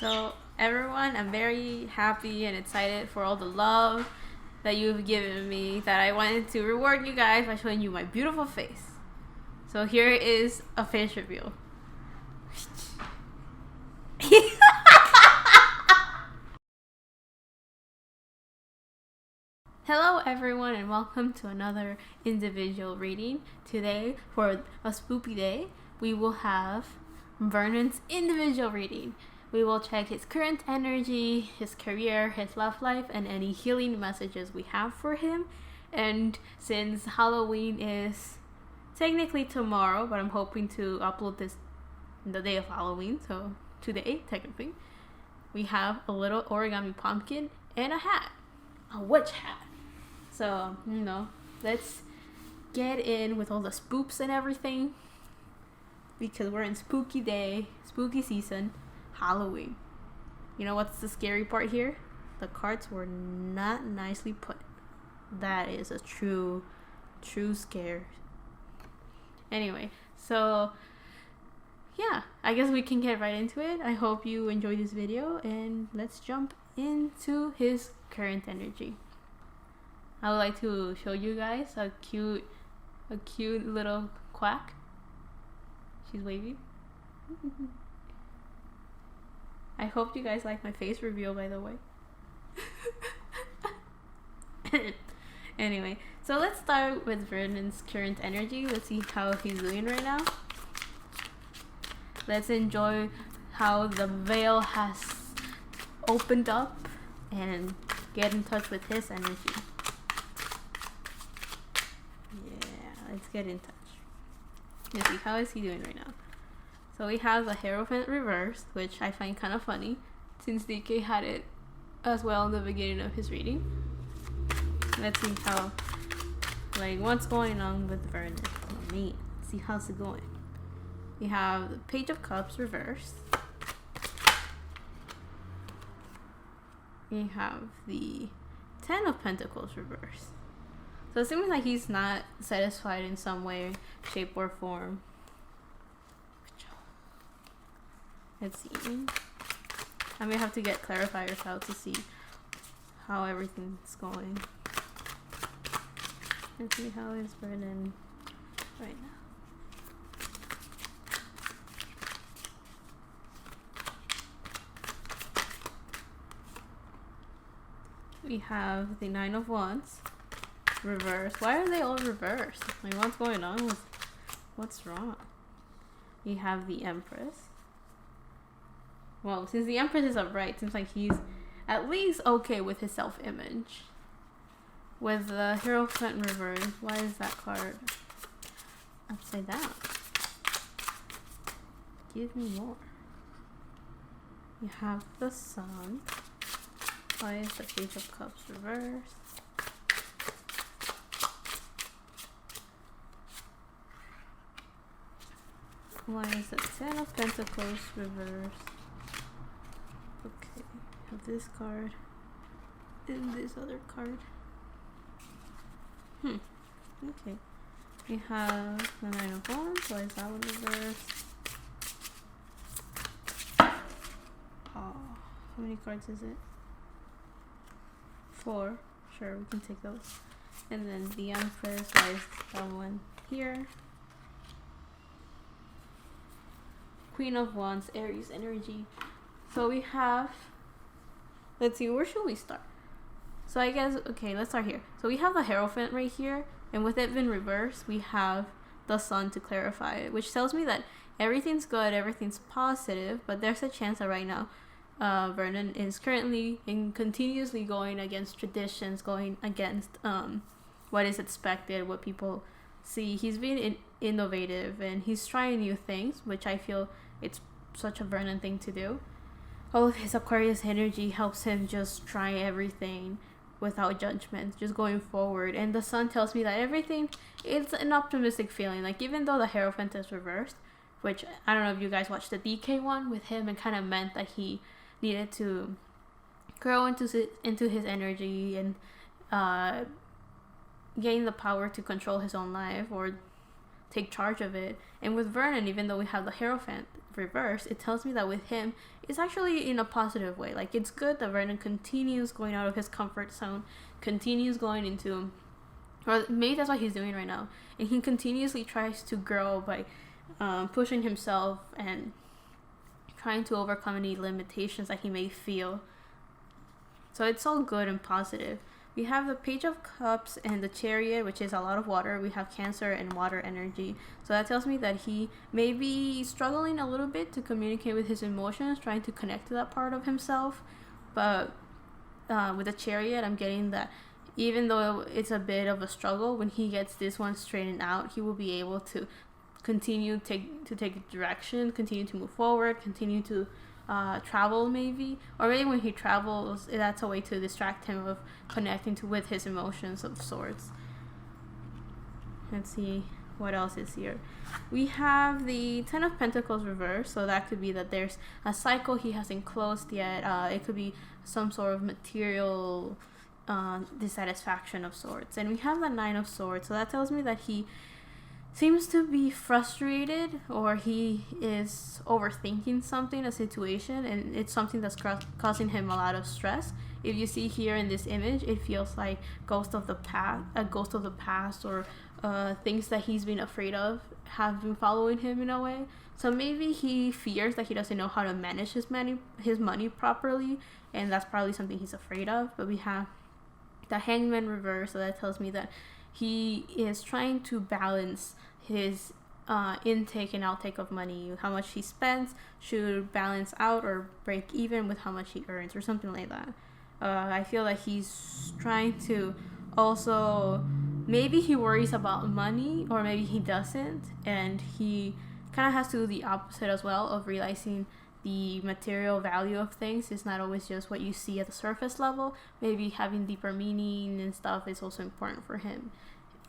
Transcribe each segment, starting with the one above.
So everyone, I'm very happy and excited for all the love that you've given me, that I wanted to reward you guys by showing you my beautiful face. So here is a face reveal. Hello everyone and welcome to another individual reading. Today, for a spoopy day, we will have Vernon's individual reading. We will check his current energy, his career, his love life, and any healing messages we have for him. And since Halloween is technically tomorrow, but I'm hoping to upload this the day of Halloween, so today, technically, we have a little origami pumpkin and a hat. A witch hat. So, let's get in with all the spooks and everything, because we're in spooky day, spooky season, Halloween. You know what's the scary part here? The cards were not nicely put. That is a true scare. Anyway, so yeah, I guess we can get right into it. I hope you enjoyed this video, and let's jump into his current energy. I would like to show you guys a cute little quack. She's wavy. I hope you guys like my face reveal, by the way. Anyway, so let's start with Vernon's current energy. Let's see how he's doing right now. Let's enjoy how the veil has opened up and get in touch with his energy. Let's get in touch. Let's see, how is he doing right now? So we have the Hierophant reversed, which I find kind of funny, since DK had it as well in the beginning of his reading. Let's see how, what's going on with Vernon. Oh man, let's see how's it going. We have the Page of Cups reversed. We have the Ten of Pentacles reversed. So it seems like he's not satisfied in some way, shape, or form. Let's see. I may have to get clarifiers out to see how everything's going. Let's see, how is Vernon right now? We have the Nine of Wands. Reverse. Why are they all reversed? What's going on with what's wrong? We have the Empress. Well, since the Empress is upright, it seems like he's at least okay with his self-image. With the Hierophant reverse, why is that card upside down? Give me more. We have the Sun. Why is the Page of Cups reversed? Why is the Ten of Pentacles reversed? Okay, we have this card and this other card. Okay. We have the Nine of Wands. Why is that one reversed? Oh, how many cards is it? 4. Sure, we can take those. And then the Empress. Why is that one here? Queen of Wands, Aries energy. So we have, let's see, where should we start? So I guess, okay, let's start here. So we have the Hierophant right here, and with it been reversed, we have the Sun to clarify it, which tells me that everything's good, everything's positive, but there's a chance that right now Vernon is currently and continuously going against traditions, going against what is expected, what people see. He's being innovative and he's trying new things, which I feel it's such a Vernon thing to do. All of his Aquarius energy helps him just try everything without judgment, just going forward. And the Sun tells me that everything, it's an optimistic feeling. Like, even though the Hierophant is reversed, which I don't know if you guys watched the DK one with him, and kind of meant that he needed to grow into his energy and gain the power to control his own life or take charge of it. And with Vernon, even though we have the Hierophant reverse, it tells me that with him, it's actually in a positive way. Like, it's good that Vernon continues going out of his comfort zone, continues going into, or maybe that's what he's doing right now, and he continuously tries to grow by pushing himself and trying to overcome any limitations that he may feel. So it's all good and positive. We have the Page of Cups and the Chariot, which is a lot of water. We have Cancer and water energy. So that tells me that he may be struggling a little bit to communicate with his emotions, trying to connect to that part of himself. But with the Chariot, I'm getting that even though it's a bit of a struggle, when he gets this one straightened out, he will be able to continue to take direction, continue to move forward, continue to travel maybe, or maybe when he travels, that's a way to distract him of connecting with his emotions of sorts. Let's see what else is here. We have the Ten of Pentacles reversed, so that could be that there's a cycle he hasn't closed yet. It could be some sort of material dissatisfaction of sorts. And we have the Nine of Swords, so that tells me that he seems to be frustrated, or he is overthinking something, a situation, and it's something that's causing him a lot of stress. If you see here in this image, it feels like a ghost of the past, or things that he's been afraid of have been following him in a way. So maybe he fears that he doesn't know how to manage his money properly, and that's probably something he's afraid of. But we have the Hangman reverse, so that tells me that he is trying to balance his intake and outtake of money. How much he spends should balance out or break even with how much he earns, or something like that. I feel like he's trying to also, maybe he worries about money, or maybe he doesn't, and he kind of has to do the opposite as well, of realizing the material value of things is not always just what you see at the surface level. Maybe having deeper meaning and stuff is also important for him.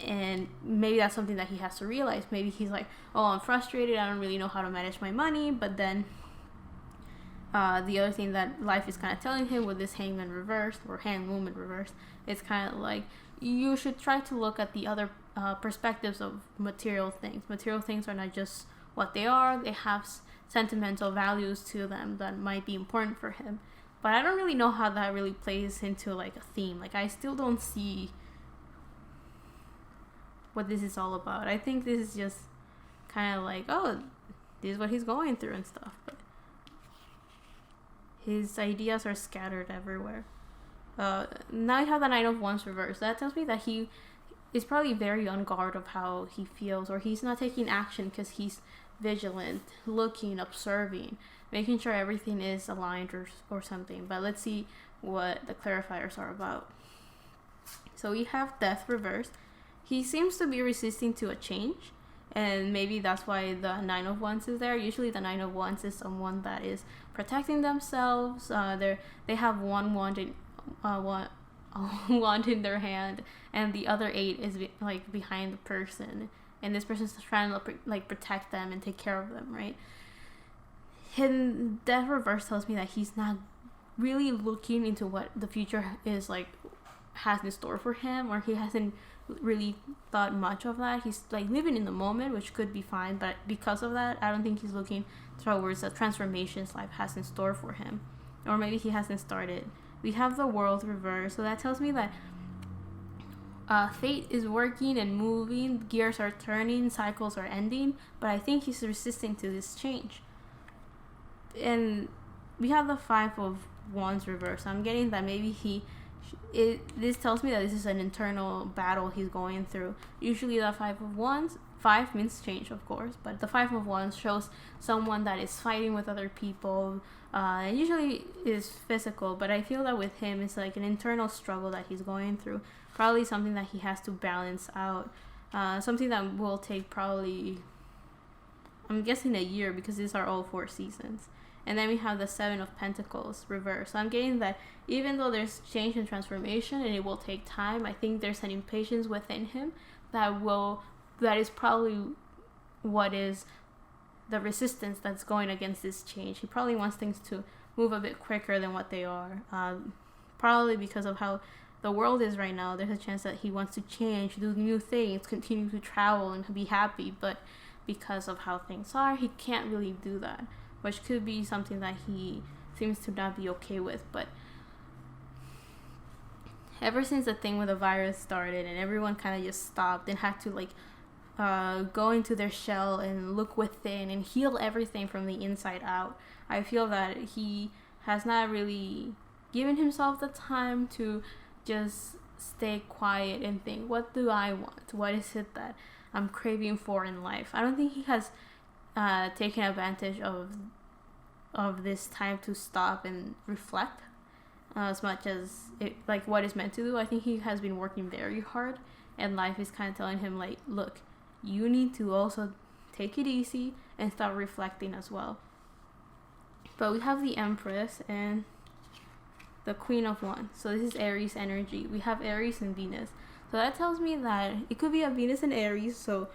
And maybe that's something that he has to realize. Maybe he's like, oh, I'm frustrated, I don't really know how to manage my money. But then the other thing that life is kind of telling him with this Hangman reversed, or Hangwoman reversed, it's kind of like you should try to look at the other perspectives of material things. Material things are not just what they are. They have sentimental values to them that might be important for him. But I don't really know how that really plays into like a theme. Like, I still don't see what this is all about. I think this is just kind of like, oh, this is what he's going through and stuff. But his ideas are scattered everywhere. Now I have the Knight of Wands reversed. That tells me that he is probably very on guard of how he feels, or he's not taking action because he's vigilant, looking, observing, making sure everything is aligned or something. But let's see what the clarifiers are about. So we have Death reversed. He seems to be resisting to a change, and maybe that's why the Nine of Wands is there. Usually the Nine of Wands is someone that is protecting themselves. They have one wand in their hand, and the other 8 is like behind the person, and this person's trying to like protect them and take care of them, right? Hidden Death reverse tells me that he's not really looking into what the future is like, has in store for him, or he hasn't really thought much of that. He's like living in the moment, which could be fine, but because of that, I don't think he's looking towards the transformations life has in store for him, or maybe he hasn't started. We have the World reverse, so that tells me that fate is working and moving, gears are turning, cycles are ending, but I think he's resisting to this change. And we have the Five of Wands reverse. I'm getting that maybe this tells me that this is an internal battle he's going through. Usually the Five of Wands, 5 means change, of course, but the Five of Wands shows someone that is fighting with other people. It usually is physical, but I feel that with him, it's like an internal struggle that he's going through. Probably something that he has to balance out. Something that will take probably, I'm guessing, a year, because these are all 4 seasons. And then we have the Seven of Pentacles reversed. So I'm getting that even though there's change and transformation and it will take time, I think there's an impatience within him that is probably what is the resistance that's going against this change. He probably wants things to move a bit quicker than what they are. Probably because of how the world is right now, there's a chance that he wants to change, do new things, continue to travel and be happy. But because of how things are, he can't really do that, which could be something that he seems to not be okay with. But ever since the thing with the virus started and everyone kind of just stopped and had to like go into their shell and look within and heal everything from the inside out, I feel that he has not really given himself the time to just stay quiet and think, what do I want? What is it that I'm craving for in life? I don't think he has taken advantage of this time to stop and reflect as much as it, like, what is meant to do. I think he has been working very hard, and life is kind of telling him, like, look, you need to also take it easy and start reflecting as well. But we have the Empress and the Queen of Wands. So this is Aries energy. We have Aries and Venus. So that tells me that it could be a Venus and Aries. So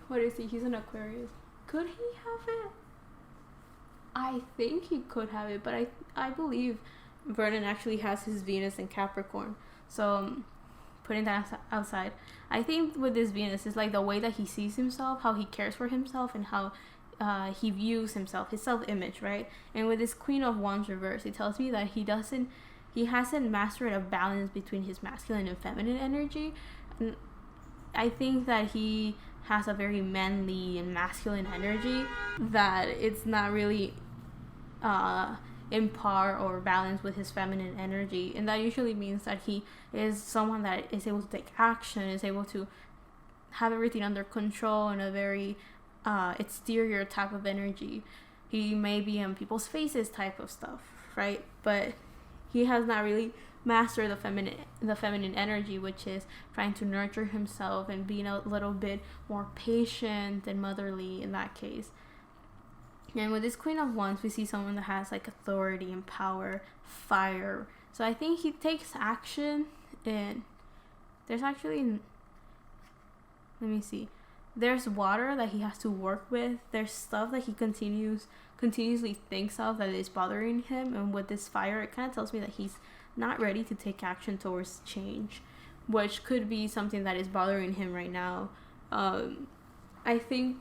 what is he? He's an Aquarius. Could he have it? I think he could have it, but I believe Vernon actually has his Venus in Capricorn. So putting that outside, I think with this Venus is like the way that he sees himself, how he cares for himself, and how he views himself, his self-image, right? And with this Queen of Wands reverse, it tells me that he hasn't mastered a balance between his masculine and feminine energy. And I think that he has a very manly and masculine energy that it's not really in par or balance with his feminine energy, and that usually means that he is someone that is able to take action, is able to have everything under control in a very exterior type of energy. He may be in people's faces type of stuff, right? But he has not really mastered the feminine energy, which is trying to nurture himself and being a little bit more patient and motherly in that case. And with this Queen of Wands, we see someone that has like authority and power, fire. So I think he takes action, and there's actually, let me see, there's water that he has to work with. There's stuff that he continuously thinks of that is bothering him. And with this fire, it kind of tells me that he's not ready to take action towards change, which could be something that is bothering him right now. I think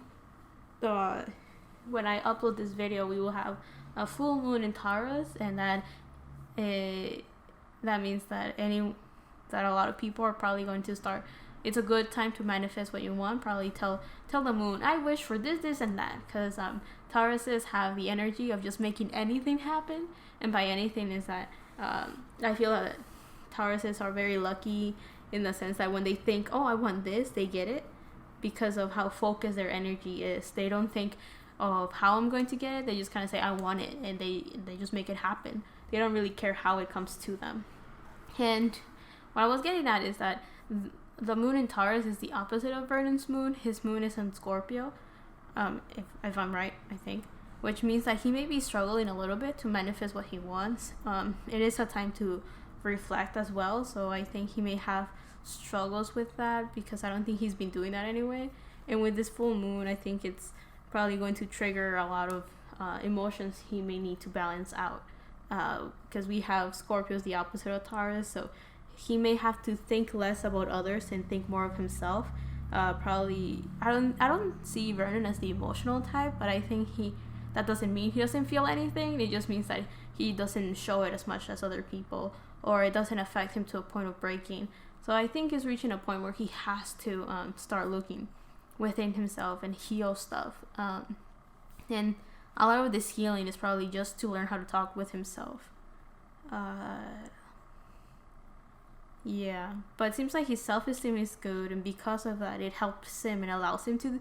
when I upload this video, we will have a full moon in Taurus, and that means that a lot of people are probably going to start. It's a good time to manifest what you want. Probably tell the moon, I wish for this, and that, because Tauruses have the energy of just making anything happen, and by anything is that I feel that Tauruses are very lucky in the sense that when they think, oh, I want this, they get it because of how focused their energy is. They don't think of how I'm going to get it. They just kind of say, I want it, and they just make it happen. They don't really care how it comes to them. And what I was getting at is that the moon in Taurus is the opposite of Vernon's moon. His moon is in Scorpio, if I'm right, I think, which means that he may be struggling a little bit to manifest what he wants. It is a time to reflect as well, so I think he may have struggles with that because I don't think he's been doing that anyway. And with this full moon, I think it's probably going to trigger a lot of emotions he may need to balance out, because we have Scorpios, the opposite of Taurus, so he may have to think less about others and think more of himself. Probably I don't see Vernon as the emotional type, but I think that doesn't mean he doesn't feel anything. It just means that he doesn't show it as much as other people, or it doesn't affect him to a point of breaking. So I think he's reaching a point where he has to start looking within himself and heal stuff. And a lot of this healing is probably just to learn how to talk with himself. Yeah, but it seems like his self-esteem is good, and because of that, it helps him and allows him to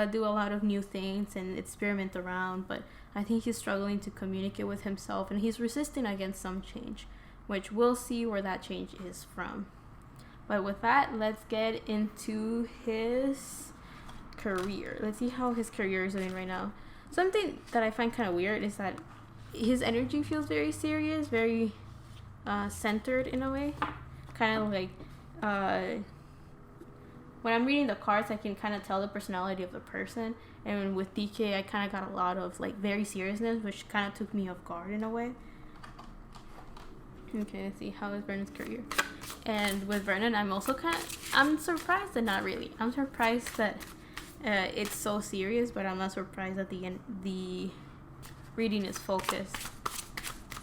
do a lot of new things and experiment around. But I think he's struggling to communicate with himself, and he's resisting against some change, which we'll see where that change is from. But with that, let's get into his career. Let's see how his career is doing right now. Something that I find kind of weird is that his energy feels very serious, very centered in a way. Kind of like when I'm reading the cards, I can kind of tell the personality of the person. And with DK, I kind of got a lot of like very seriousness, which kind of took me off guard in a way. Okay, let's see, how is Vernon's career? And with Vernon, I'm surprised, and not really. I'm surprised that it's so serious, but I'm not surprised at the end. The reading is focused.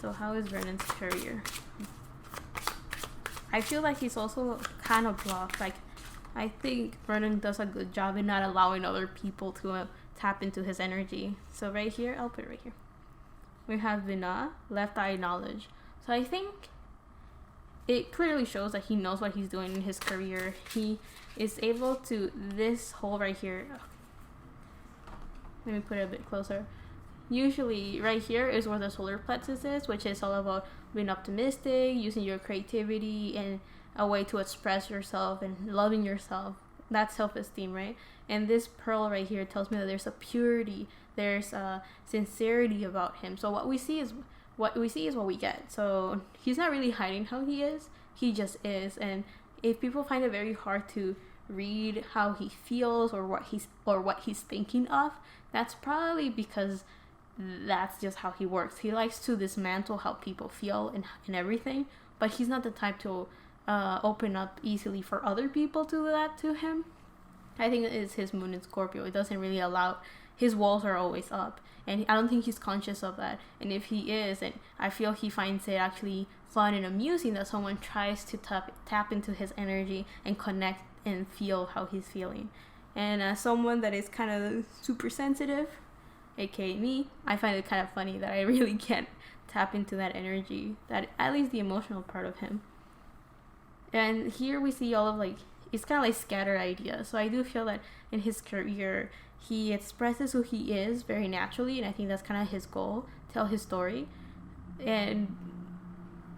So how is Vernon's career? I feel like he's also kind of blocked. Like, I think Vernon does a good job in not allowing other people to tap into his energy. So right here, I'll put it right here. We have Vina, left eye knowledge. So I think it clearly shows that he knows what he's doing in his career. He is able to, this hole right here, let me put it a bit closer. Usually right here is where the solar plexus is, which is all about being optimistic, using your creativity and a way to express yourself and loving yourself. That's self-esteem, right? And this pearl right here tells me that there's a purity, there's a sincerity about him. So what we see is what we get. So he's not really hiding how he is, he just is. And if people find it very hard to read how he feels or what he's thinking of, that's probably because that's just how he works. He likes to dismantle how people feel and everything, but he's not the type to open up easily for other people to do that to him. I think it is his moon in Scorpio. It doesn't really allow, his walls are always up, and I don't think he's conscious of that. And if he is, and I feel he finds it actually fun and amusing that someone tries to tap into his energy and connect and feel how he's feeling. And as someone that is kind of super sensitive, aka me, I find it kind of funny that I really can't tap into that energy, that at least the emotional part of him. And here we see all of like, it's kind of like scattered ideas. So I do feel that in his career, he expresses who he is very naturally, and I think that's kind of his goal, tell his story. And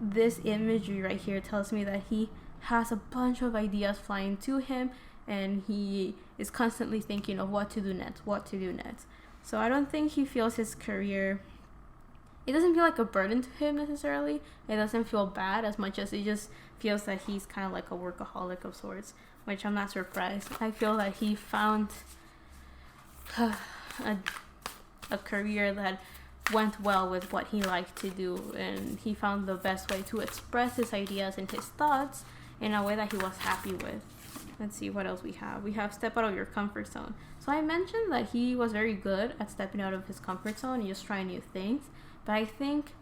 this imagery right here tells me that he has a bunch of ideas flying to him, and he is constantly thinking of what to do next. So I don't think he feels his career, it doesn't feel like a burden to him necessarily. It doesn't feel bad as much as it just feels that he's kind of like a workaholic of sorts, which I'm not surprised. I feel that he found a career that went well with what he liked to do, and he found the best way to express his ideas and his thoughts in a way that he was happy with. Let's see what else we have. We have step out of your comfort zone. So I mentioned that he was very good at stepping out of his comfort zone and just trying new things, but I think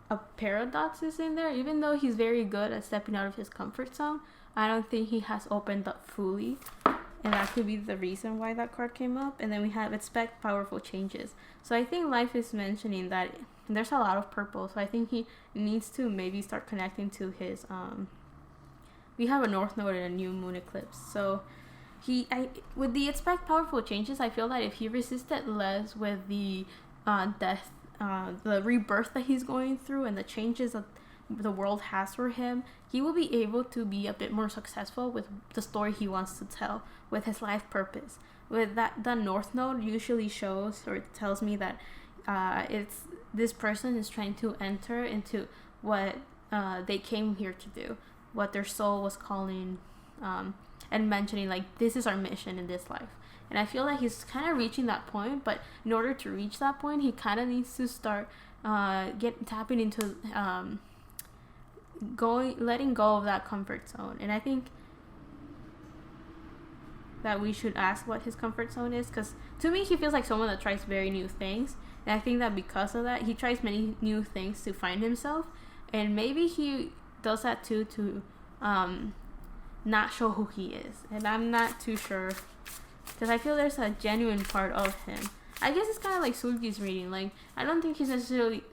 a paradox is in there. Even though he's very good at stepping out of his comfort zone, I don't think he has opened up fully, and that could be the reason why that card came up. And then we have expect powerful changes. So I think life is mentioning that there's a lot of purple, so I think he needs to maybe start connecting to his we have a north node and a new moon eclipse. So with the expect powerful changes, I feel that if he resisted less with the death, the rebirth that he's going through and the changes that the world has for him, he will be able to be a bit more successful with the story he wants to tell, with his life purpose. With that, the north node usually shows or tells me that it's this person is trying to enter into what they came here to do, what their soul was calling, and mentioning like, this is our mission in this life. And I feel like he's kind of reaching that point, but in order to reach that point, he kind of needs to start tapping into letting go of that comfort zone. And I think that we should ask what his comfort zone is, because to me he feels like someone that tries very new things, and I think that because of that he tries many new things to find himself, and maybe he does that too to not show who he is. And I'm not too sure, because I feel there's a genuine part of him. I guess it's kind of like Sulgi's reading. Like, I don't think he's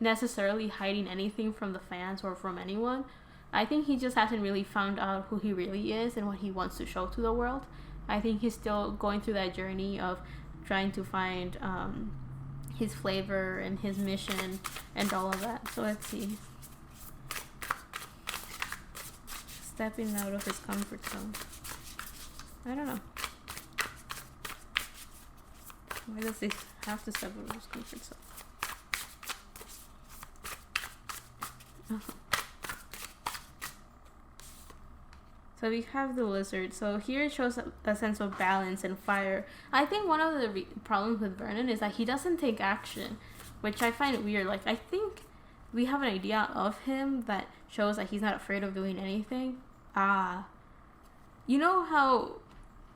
necessarily hiding anything from the fans or from anyone. I think he just hasn't really found out who he really is and what he wants to show to the world. I think he's still going through that journey of trying to find his flavor and his mission and all of that. So let's see. Stepping out of his comfort zone. I don't know. Why does he have to step out of his comfort zone? So we have the lizard. So here it shows a sense of balance and fire. I think one of the problems with Vernon is that he doesn't take action, which I find weird. Like, I think we have an idea of him that shows that he's not afraid of doing anything. You know how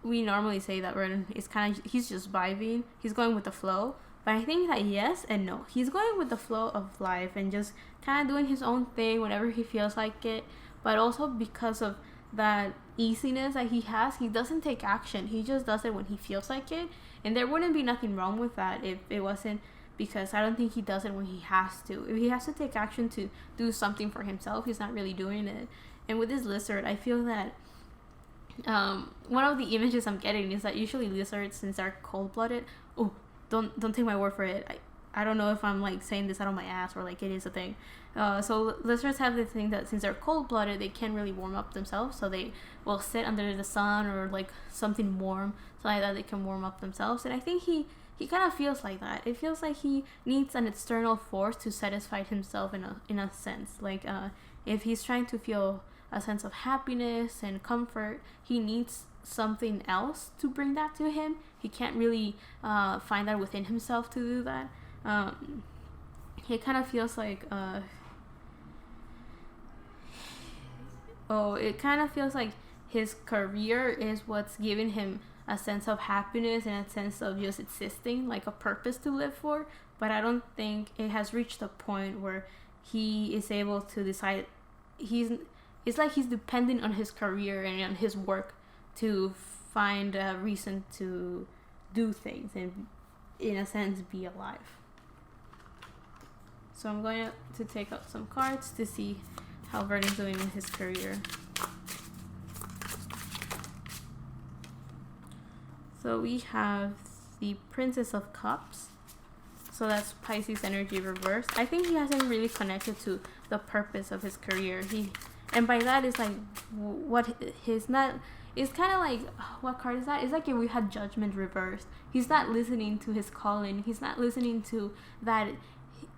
we normally say that Vernon is kind of, he's just vibing, he's going with the flow. But I think that yes and no. He's going with the flow of life and just kind of doing his own thing whenever he feels like it. But also because of that easiness that he has, he doesn't take action. He just does it when he feels like it. And there wouldn't be nothing wrong with that if it wasn't because I don't think he does it when he has to. If he has to take action to do something for himself, he's not really doing it. And with this lizard, I feel that one of the images I'm getting is that usually lizards, since they're cold-blooded, don't take my word for it. I don't know if I'm like saying this out of my ass or like it is a thing. So lizards have the thing that since they're cold-blooded, they can't really warm up themselves. So they will sit under the sun or like something warm so like that they can warm up themselves. And I think he kind of feels like that. It feels like he needs an external force to satisfy himself in a sense. Like if he's trying to feel a sense of happiness and comfort, he needs something else to bring that to him. He can't really find that within himself to do that. It kind of feels like it kind of feels like his career is what's giving him a sense of happiness and a sense of just existing, like a purpose to live for. But I don't think it has reached a point where he is able to decide. It's like he's dependent on his career and on his work to find a reason to do things and, in a sense, be alive. So I'm going to take out some cards to see how Vernon's doing in his career. So we have the Princess of Cups. So that's Pisces energy reversed. I think he hasn't really connected to the purpose of his career. And by that is like what his not. It's kind of like, what card is that? It's like if we had Judgment reversed. He's not listening to his calling. He's not listening to that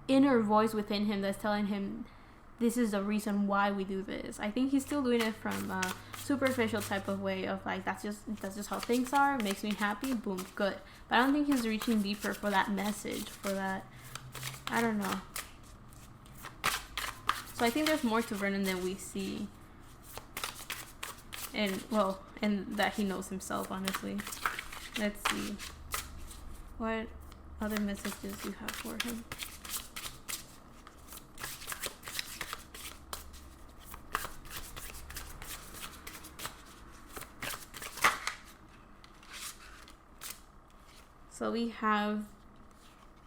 inner voice within him that's telling him this is the reason why we do this. I think he's still doing it from a superficial type of way of like, that's just how things are. It makes me happy. Boom, good. But I don't think he's reaching deeper for that message, for that, I don't know. So I think there's more to Vernon than we see. And that he knows himself, honestly. Let's see. What other messages you have for him? So we have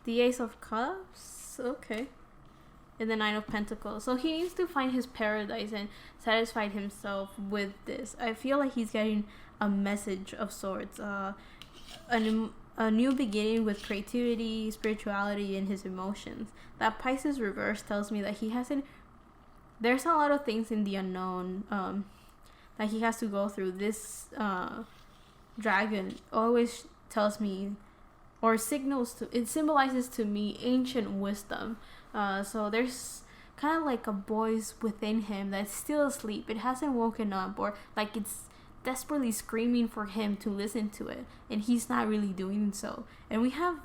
the Ace of Cups. Okay. And the Nine of Pentacles. So he needs to find his paradise and satisfy himself with this. I feel like he's getting a message of sorts. A new beginning with creativity, spirituality, and his emotions. That Pisces reverse tells me that he hasn't... There's a lot of things in the unknown that he has to go through. This dragon always tells me, or it symbolizes to me ancient wisdom. So there's kind of like a voice within him that's still asleep. It hasn't woken up, or like it's desperately screaming for him to listen to it, and he's not really doing so. And we have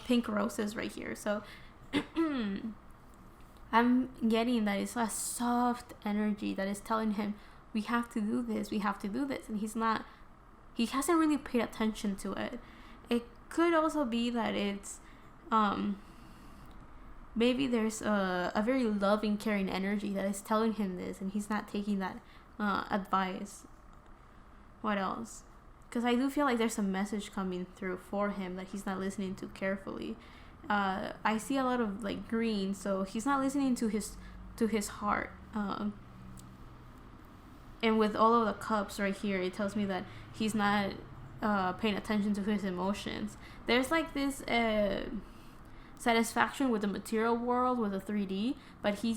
pink roses right here. So I'm getting that it's a soft energy that is telling him, we have to do this, we have to do this. And he hasn't really paid attention to it. It could also be that it's maybe there's a very loving, caring energy that is telling him this, and he's not taking that advice. What else? Because I do feel like there's a message coming through for him that he's not listening to carefully. I see a lot of like green, so he's not listening to his heart. And with all of the cups right here, it tells me that he's not paying attention to his emotions. There's like this satisfaction with the material world, with the 3D, but he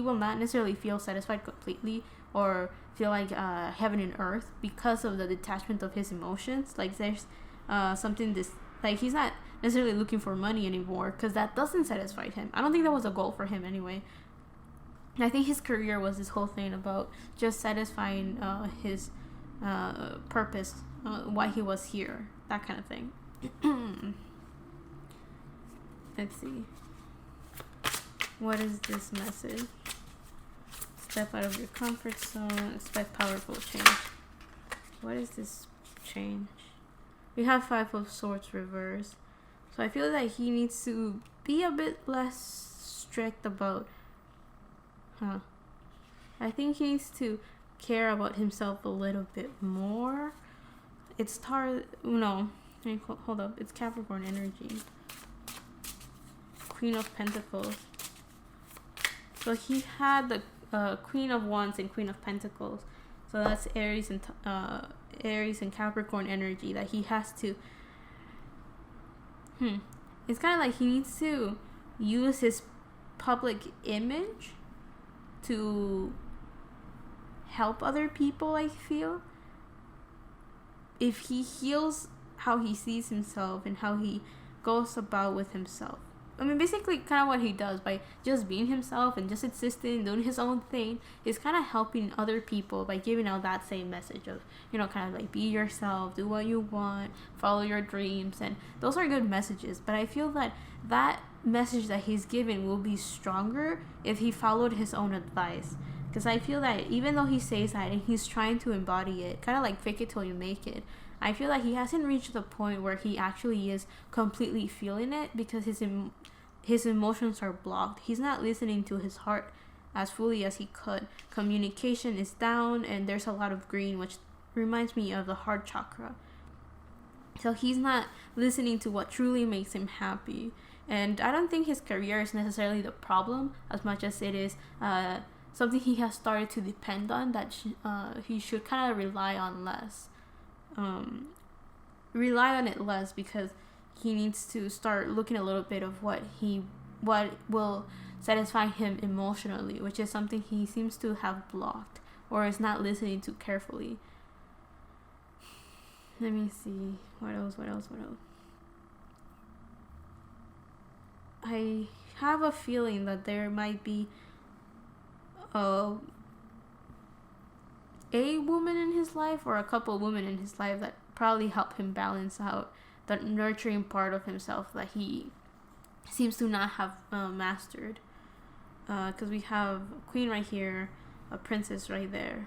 will not necessarily feel satisfied completely or feel like heaven and earth because of the detachment of his emotions. Like there's something like he's not necessarily looking for money anymore because that doesn't satisfy him. I don't think that was a goal for him anyway. I think his career was this whole thing about just satisfying his purpose, why he was here, that kind of thing. Let's see. What is this message? Step out of your comfort zone. Expect powerful change. What is this change. We have Five of Swords reversed. So I feel like he needs to be a bit less strict about... I think he needs to care about himself a little bit more. It's No. Hold up. It's Capricorn energy. Queen of Pentacles. So he had the Queen of Wands and Queen of Pentacles. So that's Aries and Capricorn energy that he has to... It's kind of like he needs to use his public image to help other people, I feel. If he heals how he sees himself and how he goes about with himself. I mean, basically kind of what he does by just being himself and just existing, doing his own thing, is kind of helping other people by giving out that same message of, kind of like be yourself, do what you want, follow your dreams. And those are good messages. But I feel that that message that he's given will be stronger if he followed his own advice. Because I feel that even though he says that and he's trying to embody it, kind of like fake it till you make it, I feel like he hasn't reached the point where he actually is completely feeling it because his emotions are blocked. He's not listening to his heart as fully as he could. Communication is down and there's a lot of green, which reminds me of the heart chakra. So he's not listening to what truly makes him happy. And I don't think his career is necessarily the problem as much as it is something he has started to depend on that he should kind of rely on less. Rely on it less because he needs to start looking a little bit of what will satisfy him emotionally, which is something he seems to have blocked or is not listening to carefully. Let me see. What else? I have a feeling that there might be a woman in his life or a couple women in his life that probably help him balance out the nurturing part of himself that he seems to not have mastered. Because we have a queen right here, a princess right there.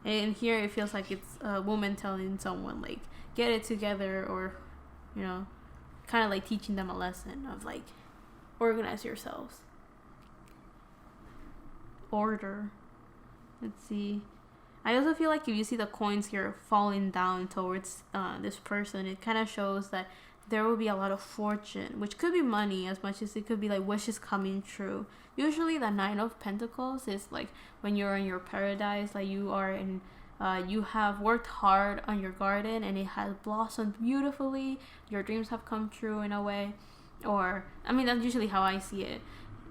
And here it feels like it's a woman telling someone, like, get it together, or, kind of like teaching them a lesson of, like, organize yourselves. Order. Let's see. I also feel like if you see the coins here falling down towards this person, it kind of shows that there will be a lot of fortune, which could be money as much as it could be like wishes coming true. Usually the Nine of Pentacles is like when you're in your paradise, like you are in, you have worked hard on your garden and it has blossomed beautifully. Your dreams have come true in a way. Or, I mean, that's usually how I see it.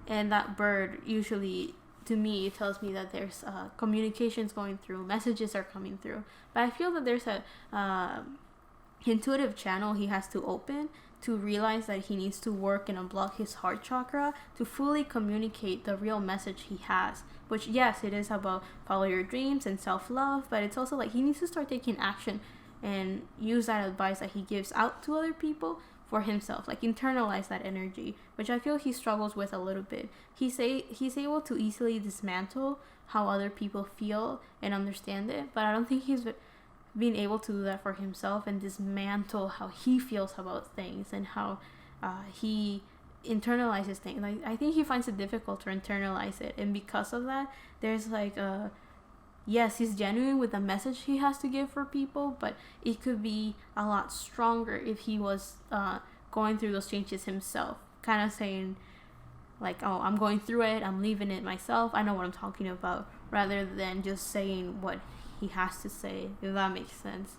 And that bird usually... to me, it tells me that there's communications going through, messages are coming through. But I feel that there's a intuitive channel he has to open to realize that he needs to work and unblock his heart chakra to fully communicate the real message he has. Which, yes, it is about follow your dreams and self-love, but it's also like he needs to start taking action and use that advice that he gives out to other people for himself, like internalize that energy, which I feel he struggles with a little bit. He's able to easily dismantle how other people feel and understand it, but I don't think he's been able to do that for himself and dismantle how he feels about things and how he internalizes things. Like, I think he finds it difficult to internalize it, and because of that, there's like yes, he's genuine with the message he has to give for people, but it could be a lot stronger if he was going through those changes himself. Kind of saying, like, oh, I'm going through it, I'm leaving it myself, I know what I'm talking about, rather than just saying what he has to say, if that makes sense.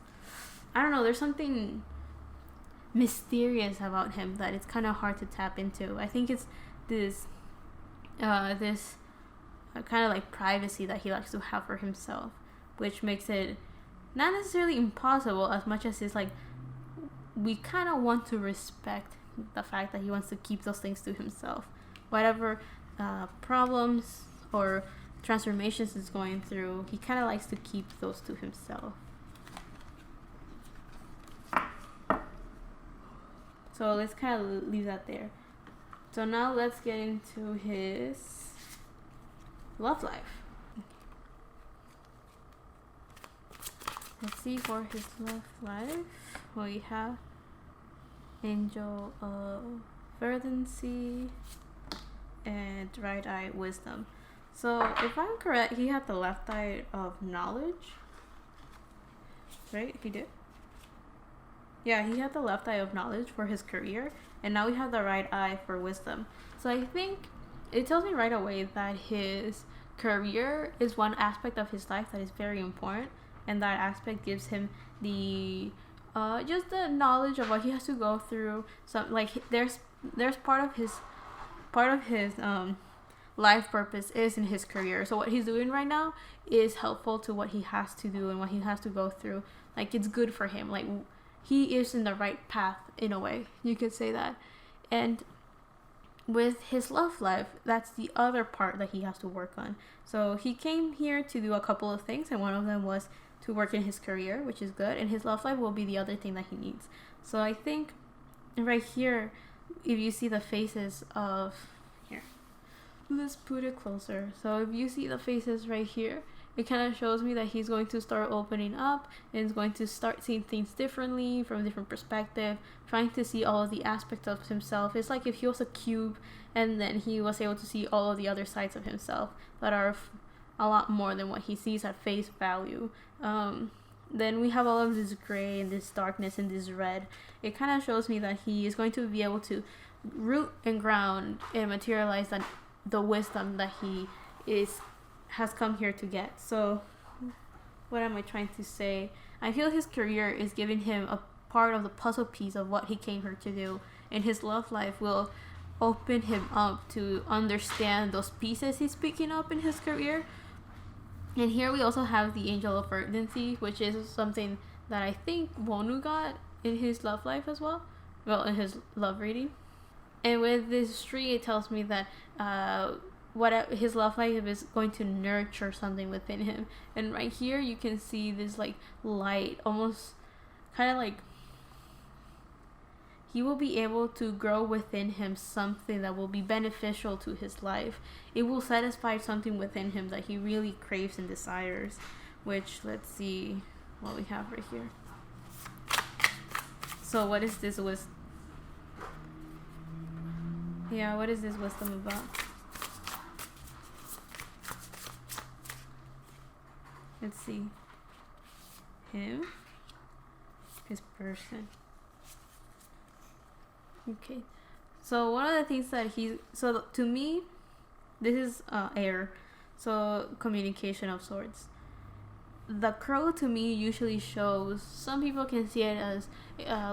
I don't know, there's something mysterious about him that it's kind of hard to tap into. I think it's this kind of like privacy that he likes to have for himself, which makes it not necessarily impossible as much as it's like we kind of want to respect the fact that he wants to keep those things to himself. Whatever problems or transformations he's going through, he kind of likes to keep those to himself. So let's kind of leave that there. So now let's get into his love life. Let's see for his love life. We have Angel of Verdancy and Right Eye Wisdom. So if I'm correct, he had the left eye of knowledge. Right? He did? Yeah, he had the left eye of knowledge for his career, and now we have the right eye for wisdom. So I think it tells me right away that his career is one aspect of his life that is very important, and that aspect gives him the just the knowledge of what he has to go through. So like there's part of his life purpose is in his career. So what he's doing right now is helpful to what he has to do and what he has to go through. Like it's good for him. Like he is in the right path in a way. You could say that. And with his love life, that's the other part that he has to work on. So he came here to do a couple of things, and one of them was to work in his career, which is good, and his love life will be the other thing that he needs. So I think right here, if you see the faces of here, let's put it closer. So if you see the faces right here, it kind of shows me that he's going to start opening up and is going to start seeing things differently from a different perspective, trying to see all of the aspects of himself. It's like if he was a cube and then he was able to see all of the other sides of himself that are a lot more than what he sees at face value. Then we have all of this gray and this darkness and this red. It kind of shows me that he is going to be able to root and ground and materialize that the wisdom that he has come here to get. So what am I trying to say? I feel his career is giving him a part of the puzzle piece of what he came here to do, and his love life will open him up to understand those pieces he's picking up in his career. And here we also have the Angel of Urgency, which is something that I think Wonu got in his love life as well. Well, in his love reading. And with this tree, it tells me that what his love life is going to nurture something within him. And right here, you can see this like light, almost kind of like he will be able to grow within him something that will be beneficial to his life. It will satisfy something within him that he really craves and desires, which let's see what we have right here. So what is this wisdom? Yeah, what is this wisdom about? Let's see. Him. His person. Okay. So one of the things that so to me, this is air. So communication of sorts. The crow to me usually shows, some people can see it as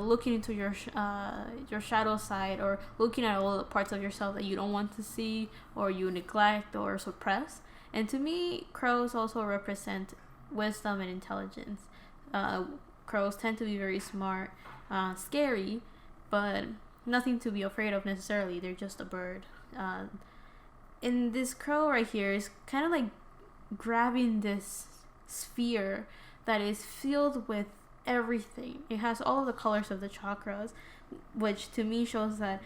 looking into your shadow side, or looking at all the parts of yourself that you don't want to see or you neglect or suppress. And to me, crows also represent wisdom and intelligence. Crows tend to be very smart, scary, but nothing to be afraid of necessarily. They're just a bird. And this crow right here is kind of like grabbing this sphere that is filled with everything. It has all of the colors of the chakras, which to me shows that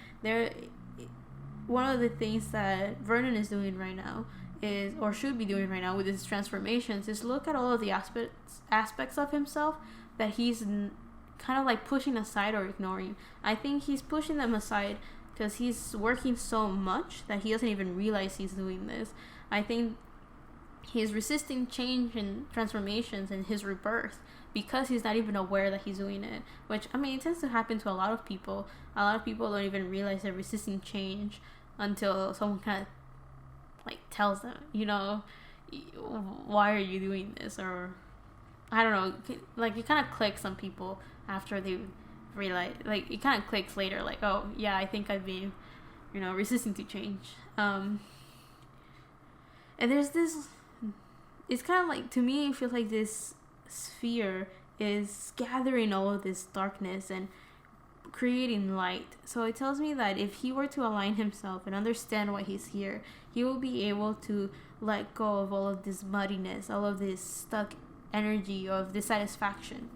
one of the things that Vernon is doing right now is, or should be doing right now with his transformations, is look at all of the aspects of himself that he's kind of like pushing aside or ignoring. I think he's pushing them aside because he's working so much that he doesn't even realize he's doing this. I think he's resisting change and transformations and his rebirth because he's not even aware that he's doing it, which, I mean, it tends to happen to a lot of people. A lot of people don't even realize they're resisting change until someone kind of like tells them, you know, why are you doing this? Or I don't know, like it kind of clicks on people after they realize, like it kind of clicks later, like, oh yeah, I think I've been, you know, resisting to change. And there's this, it's kind of like, to me, it feels like this sphere is gathering all of this darkness and creating light. So it tells me that if he were to align himself and understand why he's here, he will be able to let go of all of this muddiness, all of this stuck energy of dissatisfaction.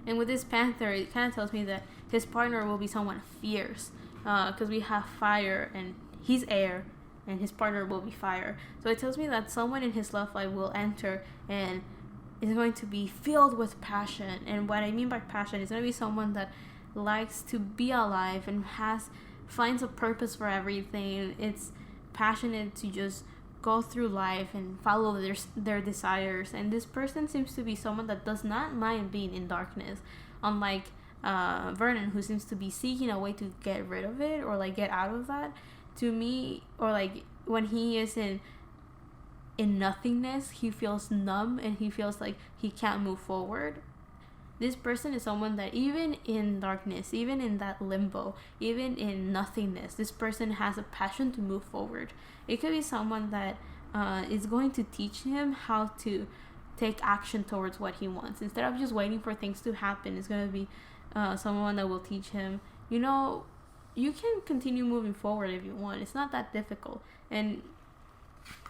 And with this panther, it kind of tells me that his partner will be someone fierce, because we have fire and he's air and his partner will be fire. So it tells me that someone in his love life will enter and is going to be filled with passion. And what I mean by passion is going to be someone that likes to be alive and finds a purpose for everything. It's passionate to just go through life and follow their desires. And this person seems to be someone that does not mind being in darkness, unlike Vernon, who seems to be seeking a way to get rid of it or like get out of that. To me, or like when he is in nothingness, he feels numb and he feels like he can't move forward. This person is someone that even in darkness, even in that limbo, even in nothingness, this person has a passion to move forward. It could be someone that is going to teach him how to take action towards what he wants. Instead of just waiting for things to happen, it's going to be someone that will teach him, you know, you can continue moving forward if you want. It's not that difficult. And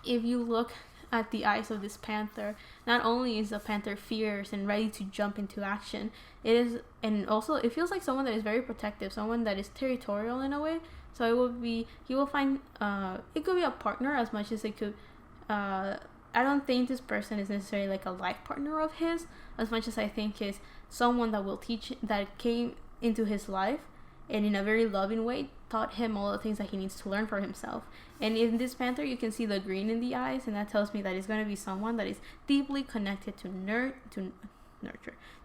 if you look at the eyes of this panther, not only is the panther fierce and ready to jump into action, and also it feels like someone that is very protective, someone that is territorial in a way. So he will find, it could be a partner as much as it could, I don't think this person is necessarily like a life partner of his, as much as I think is someone that came into his life and in a very loving way taught him all the things that he needs to learn for himself. And in this panther, you can see the green in the eyes, and that tells me that it's going to be someone that is deeply connected to nurture,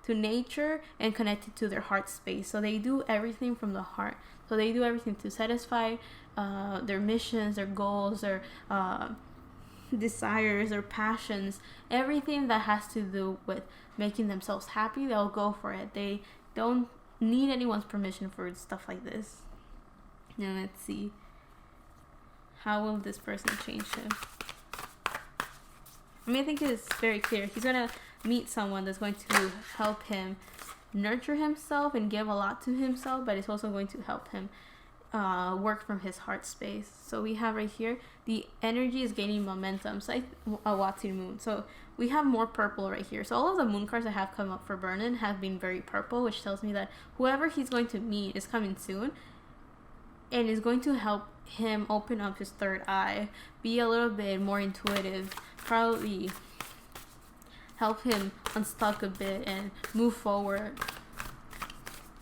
to nature, and connected to their heart space. So they do everything from the heart. So they do everything to satisfy their missions, their goals, their desires, their passions, everything that has to do with making themselves happy. They'll go for it. They don't need anyone's permission for stuff like this. Now let's see, how will this person change him? I mean, I think it's very clear. He's gonna meet someone that's going to help him nurture himself and give a lot to himself, but it's also going to help him work from his heart space. So we have right here, the energy is gaining momentum. So a Watsu moon. So we have more purple right here. So all of the moon cards that have come up for Vernon have been very purple, which tells me that whoever he's going to meet is coming soon and is going to help him open up his third eye, be a little bit more intuitive, probably help him unstuck a bit and move forward.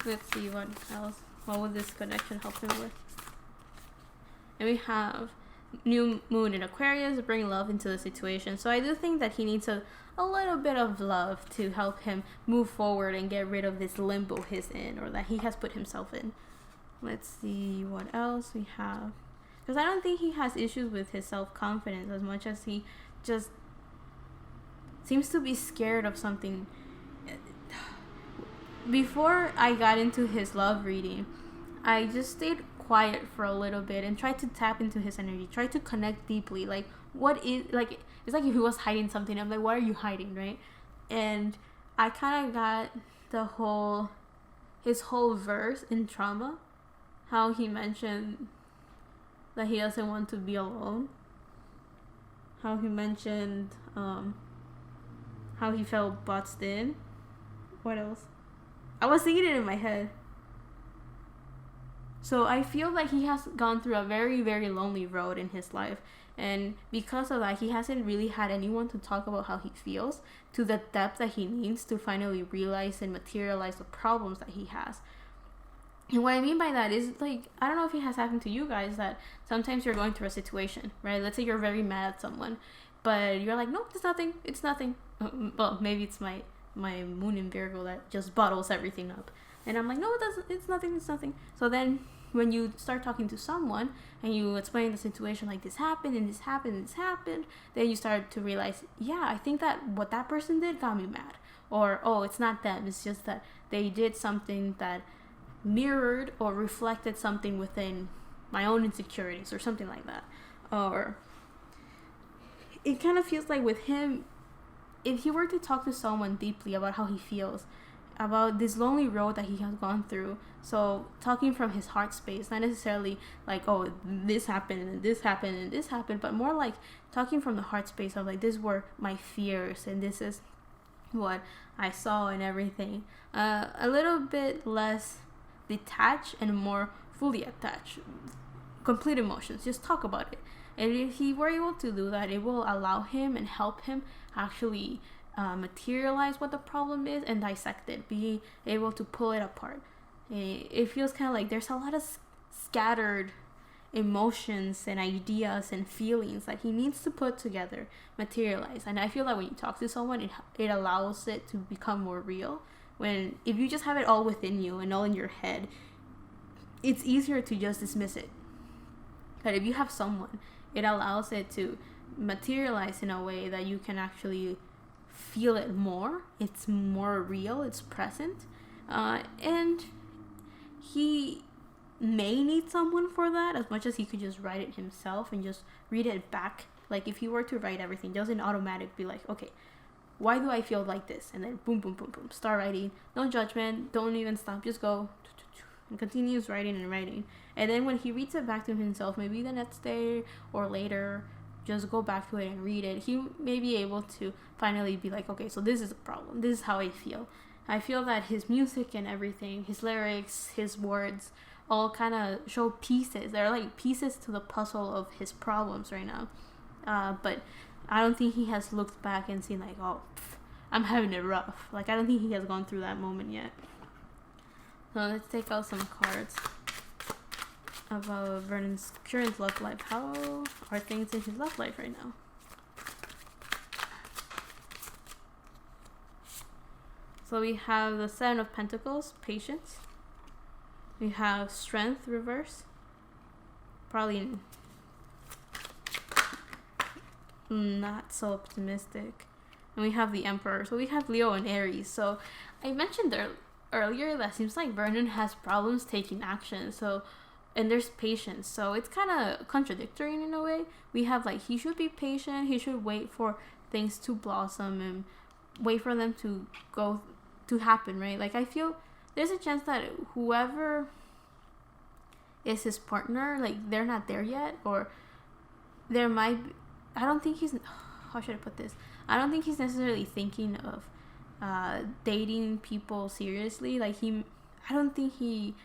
Let's see what else. What would this connection help him with? And we have new moon in Aquarius, bring love into the situation. So I do think that he needs a little bit of love to help him move forward and get rid of this limbo he's in, or that he has put himself in. Let's see what else we have. Because I don't think he has issues with his self-confidence as much as he just seems to be scared of something. Before I got into his love reading, I just stayed quiet for a little bit and tried to tap into his energy, tried to connect deeply. Like, what is, like, it's like if he was hiding something. I'm like, what are you hiding, right? And I kind of got his whole verse in Trauma, how he mentioned that he doesn't want to be alone, how he mentioned how he felt boxed in. What else? I was thinking it in my head. So I feel like he has gone through a very, very lonely road in his life. And because of that, he hasn't really had anyone to talk about how he feels to the depth that he needs to finally realize and materialize the problems that he has. And what I mean by that is, like, I don't know if it has happened to you guys, that sometimes you're going through a situation, right? Let's say you're very mad at someone, but you're like, no, it's nothing. Well, maybe it's my moon in Virgo that just bottles everything up. And I'm like, no, it's nothing. So then when you start talking to someone and you explain the situation, like this happened and this happened and this happened, then you start to realize, yeah, I think that what that person did got me mad. Or, oh, it's not them. It's just that they did something that mirrored or reflected something within my own insecurities or something like that. Or it kind of feels like with him, if he were to talk to someone deeply about how he feels, about this lonely road that he has gone through, so talking from his heart space, not necessarily like, oh, this happened and this happened and this happened, but more like talking from the heart space of like, these were my fears and this is what I saw and everything. A little bit less detached and more fully attached, complete emotions, just talk about it. And if he were able to do that, it will allow him and help him actually materialize what the problem is and dissect it, be able to pull it apart. It feels kind of like there's a lot of scattered emotions and ideas and feelings that he needs to put together, materialize. And I feel that when you talk to someone, it allows it to become more real. When if you just have it all within you and all in your head, it's easier to just dismiss it. But if you have someone, it allows it to materialize in a way that you can actually feel it more. It's more real, it's present. And he may need someone for that, as much as he could just write it himself and just read it back. Like if he were to write everything, doesn't automatic be like, okay, why do I feel like this? And then boom, boom, boom, boom, start writing. No judgment, don't even stop, just go and continues writing and writing. And then when he reads it back to himself, maybe the next day or later, just go back to it and read it, he may be able to finally be like, okay, so this is a problem, this is how I feel. I feel that his music and everything, his lyrics, his words, all kind of show pieces. They're like pieces to the puzzle of his problems right now. But I don't think he has looked back and seen like, oh, I'm having it rough. Like, I don't think he has gone through that moment yet. So let's take out some cards about Vernon's current love life. How are things in his love life right now? So we have the Seven of Pentacles, patience. We have Strength, reverse. Probably not so optimistic. And we have the Emperor. So we have Leo and Aries. So I mentioned earlier that seems like Vernon has problems taking action. So, and there's patience. So it's kind of contradictory in a way. We have like, he should be patient. He should wait for things to blossom and wait for them to happen, right? Like, I feel there's a chance that whoever is his partner, like, they're not there yet, or there might be, I don't think he's, how should I put this? I don't think he's necessarily thinking of dating people seriously. Like, I don't think he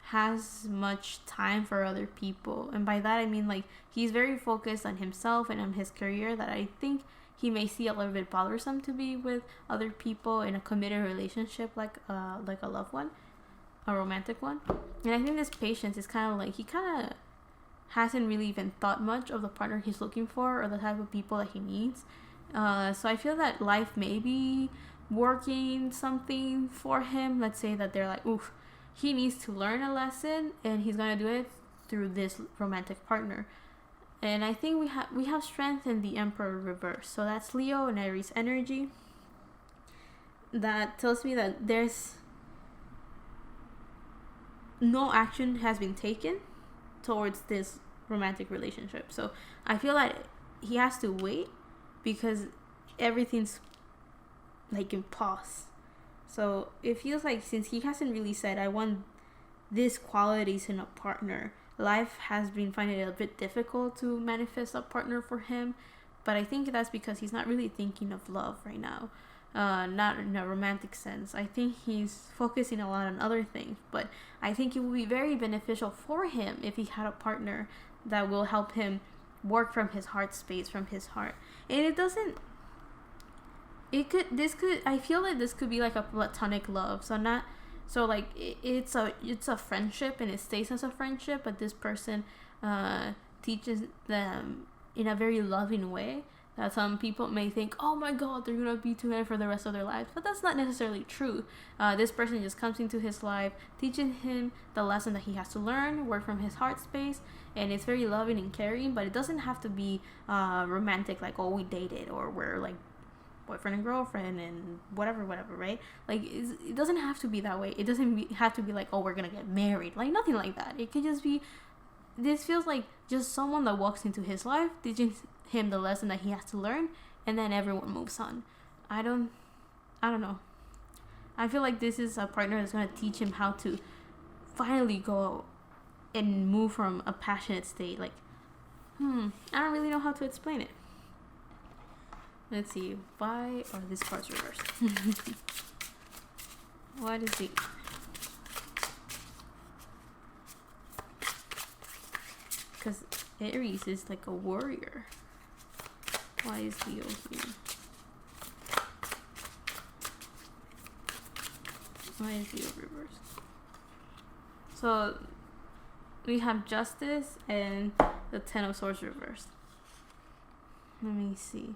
has much time for other people. And by that, I mean, like, he's very focused on himself and on his career, that I think he may see a little bit bothersome to be with other people in a committed relationship, like a loved one, a romantic one. And I think this patience is kind of like, he kind of hasn't really even thought much of the partner he's looking for or the type of people that he needs. So I feel that life may be working something for him. Let's say that they're like, oof, he needs to learn a lesson, and he's gonna do it through this romantic partner. And I think we have Strength in the Emperor reverse. So that's Leo and Aries energy. That tells me that there's no action has been taken towards this romantic relationship. So I feel that he has to wait because everything's like in pause. So it feels like, since he hasn't really said, I want these qualities in a partner, life has been finding it a bit difficult to manifest a partner for him. But I think that's because he's not really thinking of love right now, not in a romantic sense. I think he's focusing a lot on other things, but I think it would be very beneficial for him if he had a partner that will help him work from his heart space, from his heart. And I feel like this could be like a platonic love. So like it's a friendship, and it stays as a friendship, but this person teaches them in a very loving way that some people may think, oh my god, they're gonna be together for the rest of their lives. But that's not necessarily true. This person just comes into his life, teaching him the lesson that he has to learn, work from his heart space, and it's very loving and caring. But it doesn't have to be romantic, like, oh, we dated, or we're like boyfriend and girlfriend and whatever, right? Like, it doesn't have to be that way. It doesn't have to be like, oh, we're gonna get married, like, nothing like that. It could just be, this feels like just someone that walks into his life, teaching him the lesson that he has to learn, and then everyone moves on. I don't know. I feel like this is a partner that's gonna teach him how to finally go and move from a passionate state. Like, I don't really know how to explain it. Let's see, why are these cards reversed? What is it? Because Aries is like a warrior. Why is Leo here? Why is Leo reversed? So we have Justice and the Ten of Swords reversed. Let me see.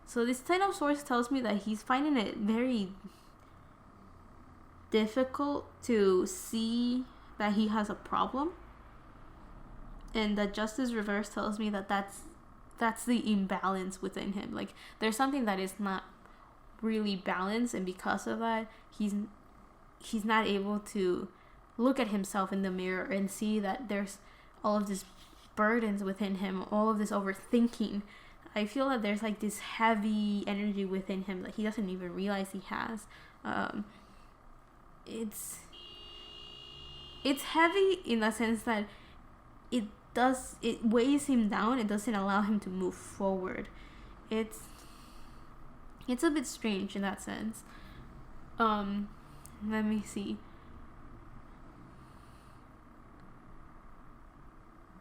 So this Ten of Swords tells me that he's finding it very difficult to see that he has a problem. And the Justice reverse tells me that that's the imbalance within him. Like, there's something that is not really balanced, and because of that, he's not able to look at himself in the mirror and see that there's all of these burdens within him, all of this overthinking. I feel that there's like this heavy energy within him that he doesn't even realize he has. It's heavy in the sense that it weighs him down. It doesn't allow him to move forward. It's a bit strange in that sense. Let me see.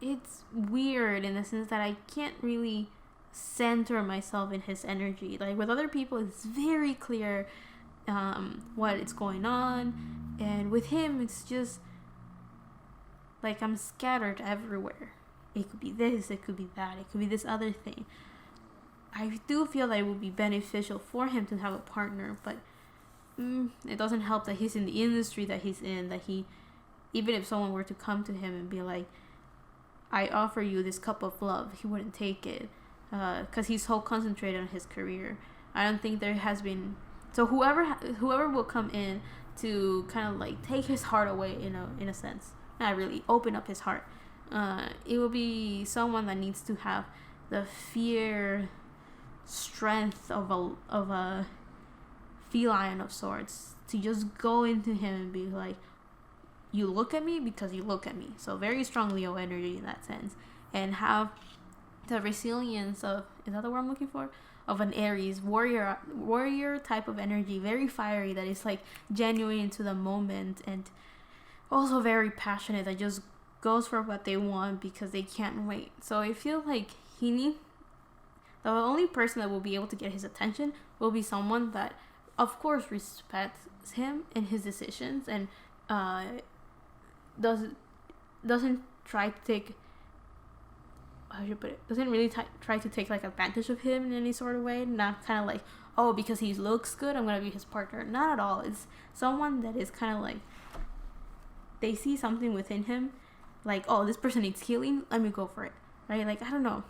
It's weird in the sense that I can't really center myself in his energy. Like with other people, it's very clear what is going on, and with him, it's just like I'm scattered everywhere. It could be this, it could be that, it could be this other thing. I do feel that it would be beneficial for him to have a partner, but it doesn't help that he's in the industry that he's in, that he, even if someone were to come to him and be like, I offer you this cup of love, he wouldn't take it, because he's so concentrated on his career. I don't think there has been, so whoever will come in to kind of like take his heart away, in a sense, not really open up his heart, it will be someone that needs to have the fear strength of a feline of sorts to just go into him and be like, you look at me because you look at me. So very strong Leo energy in that sense, and have the resilience of, is that the word I'm looking for, of an Aries warrior type of energy, very fiery, that is like genuine to the moment, and also very passionate, that just goes for what they want because they can't wait. So I feel like the only person that will be able to get his attention will be someone that of course respects him and his decisions, and doesn't try to take, how should I put it, doesn't really try to take like advantage of him in any sort of way. Not kind of like, oh, because he looks good, I'm gonna be his partner. Not at all. It's someone that is kind of like, they see something within him, like, oh, this person needs healing, let me go for it, right? Like, I don't know,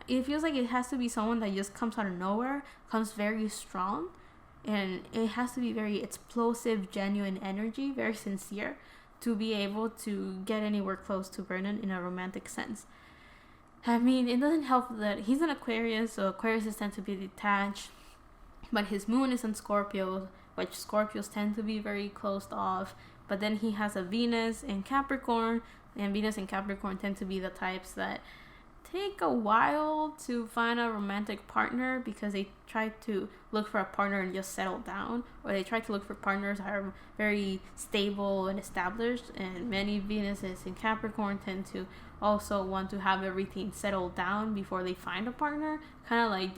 it feels like it has to be someone that just comes out of nowhere, comes very strong, and it has to be very explosive, genuine energy, very sincere, to be able to get anywhere close to Vernon in a romantic sense. I mean, it doesn't help that he's an Aquarius, so Aquarius tend to be detached, but his moon is in Scorpio, which Scorpios tend to be very closed off. But then he has a Venus in Capricorn, and Venus and Capricorn tend to be the types that take a while to find a romantic partner, because they try to look for a partner and just settle down, or they try to look for partners that are very stable and established. And many Venuses in Capricorn tend to also want to have everything settled down before they find a partner, kind of like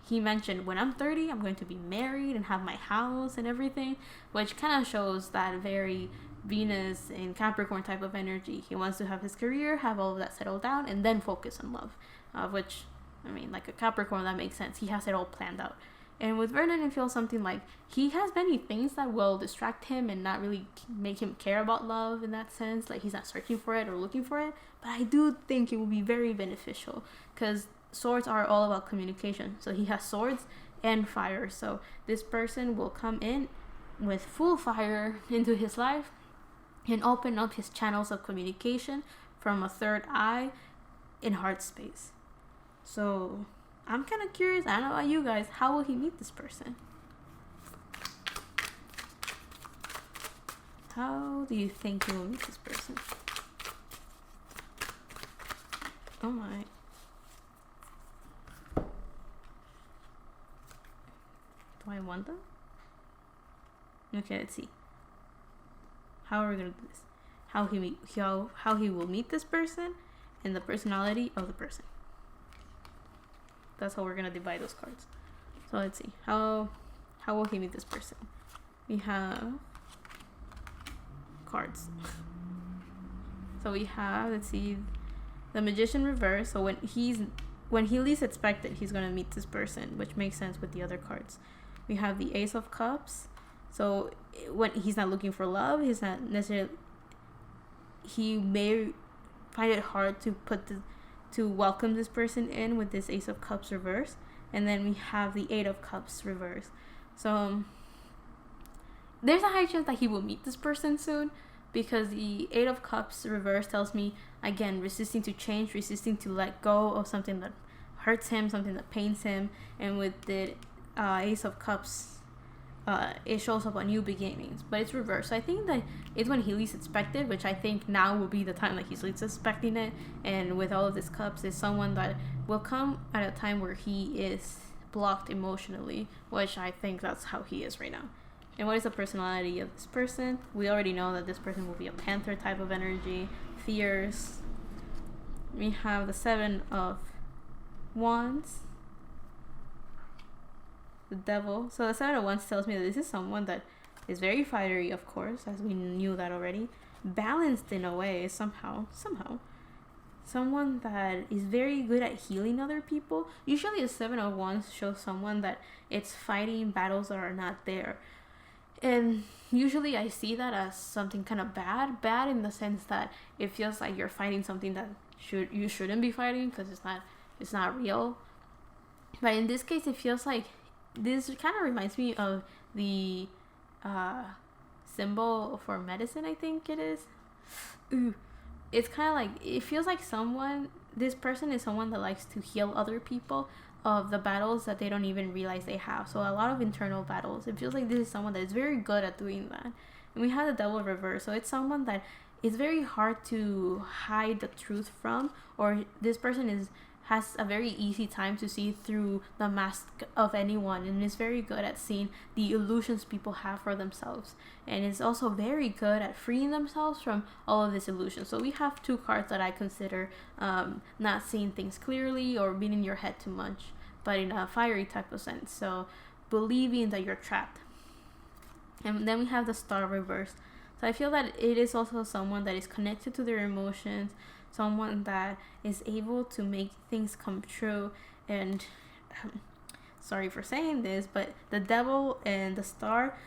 he mentioned, when I'm 30, I'm going to be married and have my house and everything, which kind of shows that very Venus in Capricorn type of energy. He wants to have his career, have all of that settled down, and then focus on love, which, I mean, like a Capricorn, that makes sense. He has it all planned out. And with Vernon, it feels something like he has many things that will distract him and not really make him care about love in that sense. Like, he's not searching for it or looking for it. But I do think it will be very beneficial, because swords are all about communication. So he has swords and fire. So this person will come in with full fire into his life and open up his channels of communication from a third eye in heart space. So I'm kind of curious, I don't know about you guys, how will he meet this person? How do you think he will meet this person? Oh my. Do I want them? Okay, let's see. How are we gonna do this? How he will meet this person, and the personality of the person. That's how we're gonna divide those cards. So let's see. How will he meet this person? we have cards. So we have, let's see, the Magician reverse. So when he least expected, he's gonna meet this person, which makes sense with the other cards. We have the Ace of Cups. So when he's not looking for love, he's not necessarily. He may find it hard to welcome this person in with this Ace of Cups reverse. And then we have the Eight of Cups reverse. So there's a high chance that he will meet this person soon, because the Eight of Cups reverse tells me, again, resisting to change, resisting to let go of something that hurts him, something that pains him. And with the Ace of Cups, it shows up on new beginnings, but it's reversed. So I think that it's when he least expected, which I think now will be the time that he's least expecting it. And with all of these cups, is someone that will come at a time where he is blocked emotionally, which I think that's how he is right now. And what is the personality of this person? We already know that this person will be a Panther type of energy, fierce. We have the Seven of Wands, the Devil. So the Seven of Wands tells me that this is someone that is very fiery, of course, as we knew that already. Balanced in a way, somehow. Someone that is very good at healing other people. Usually the Seven of Wands shows someone that it's fighting battles that are not there. And usually I see that as something kind of bad in the sense that it feels like you're fighting something that you shouldn't be fighting, because it's not real. But in this case, it feels like this kind of reminds me of the symbol for medicine, I think it is. It's kind of like, it feels like this person is someone that likes to heal other people of the battles that they don't even realize they have. So a lot of internal battles. It feels like this is someone that is very good at doing that. And we have the Devil reverse. So it's someone that is very hard to hide the truth from, or this person has a very easy time to see through the mask of anyone, and is very good at seeing the illusions people have for themselves, and is also very good at freeing themselves from all of these illusions. So we have two cards that I consider not seeing things clearly or being in your head too much, but in a fiery type of sense. So believing that you're trapped. And then we have the Star reverse. So I feel that it is also someone that is connected to their emotions, someone that is able to make things come true. And sorry for saying this, but the Devil and the Star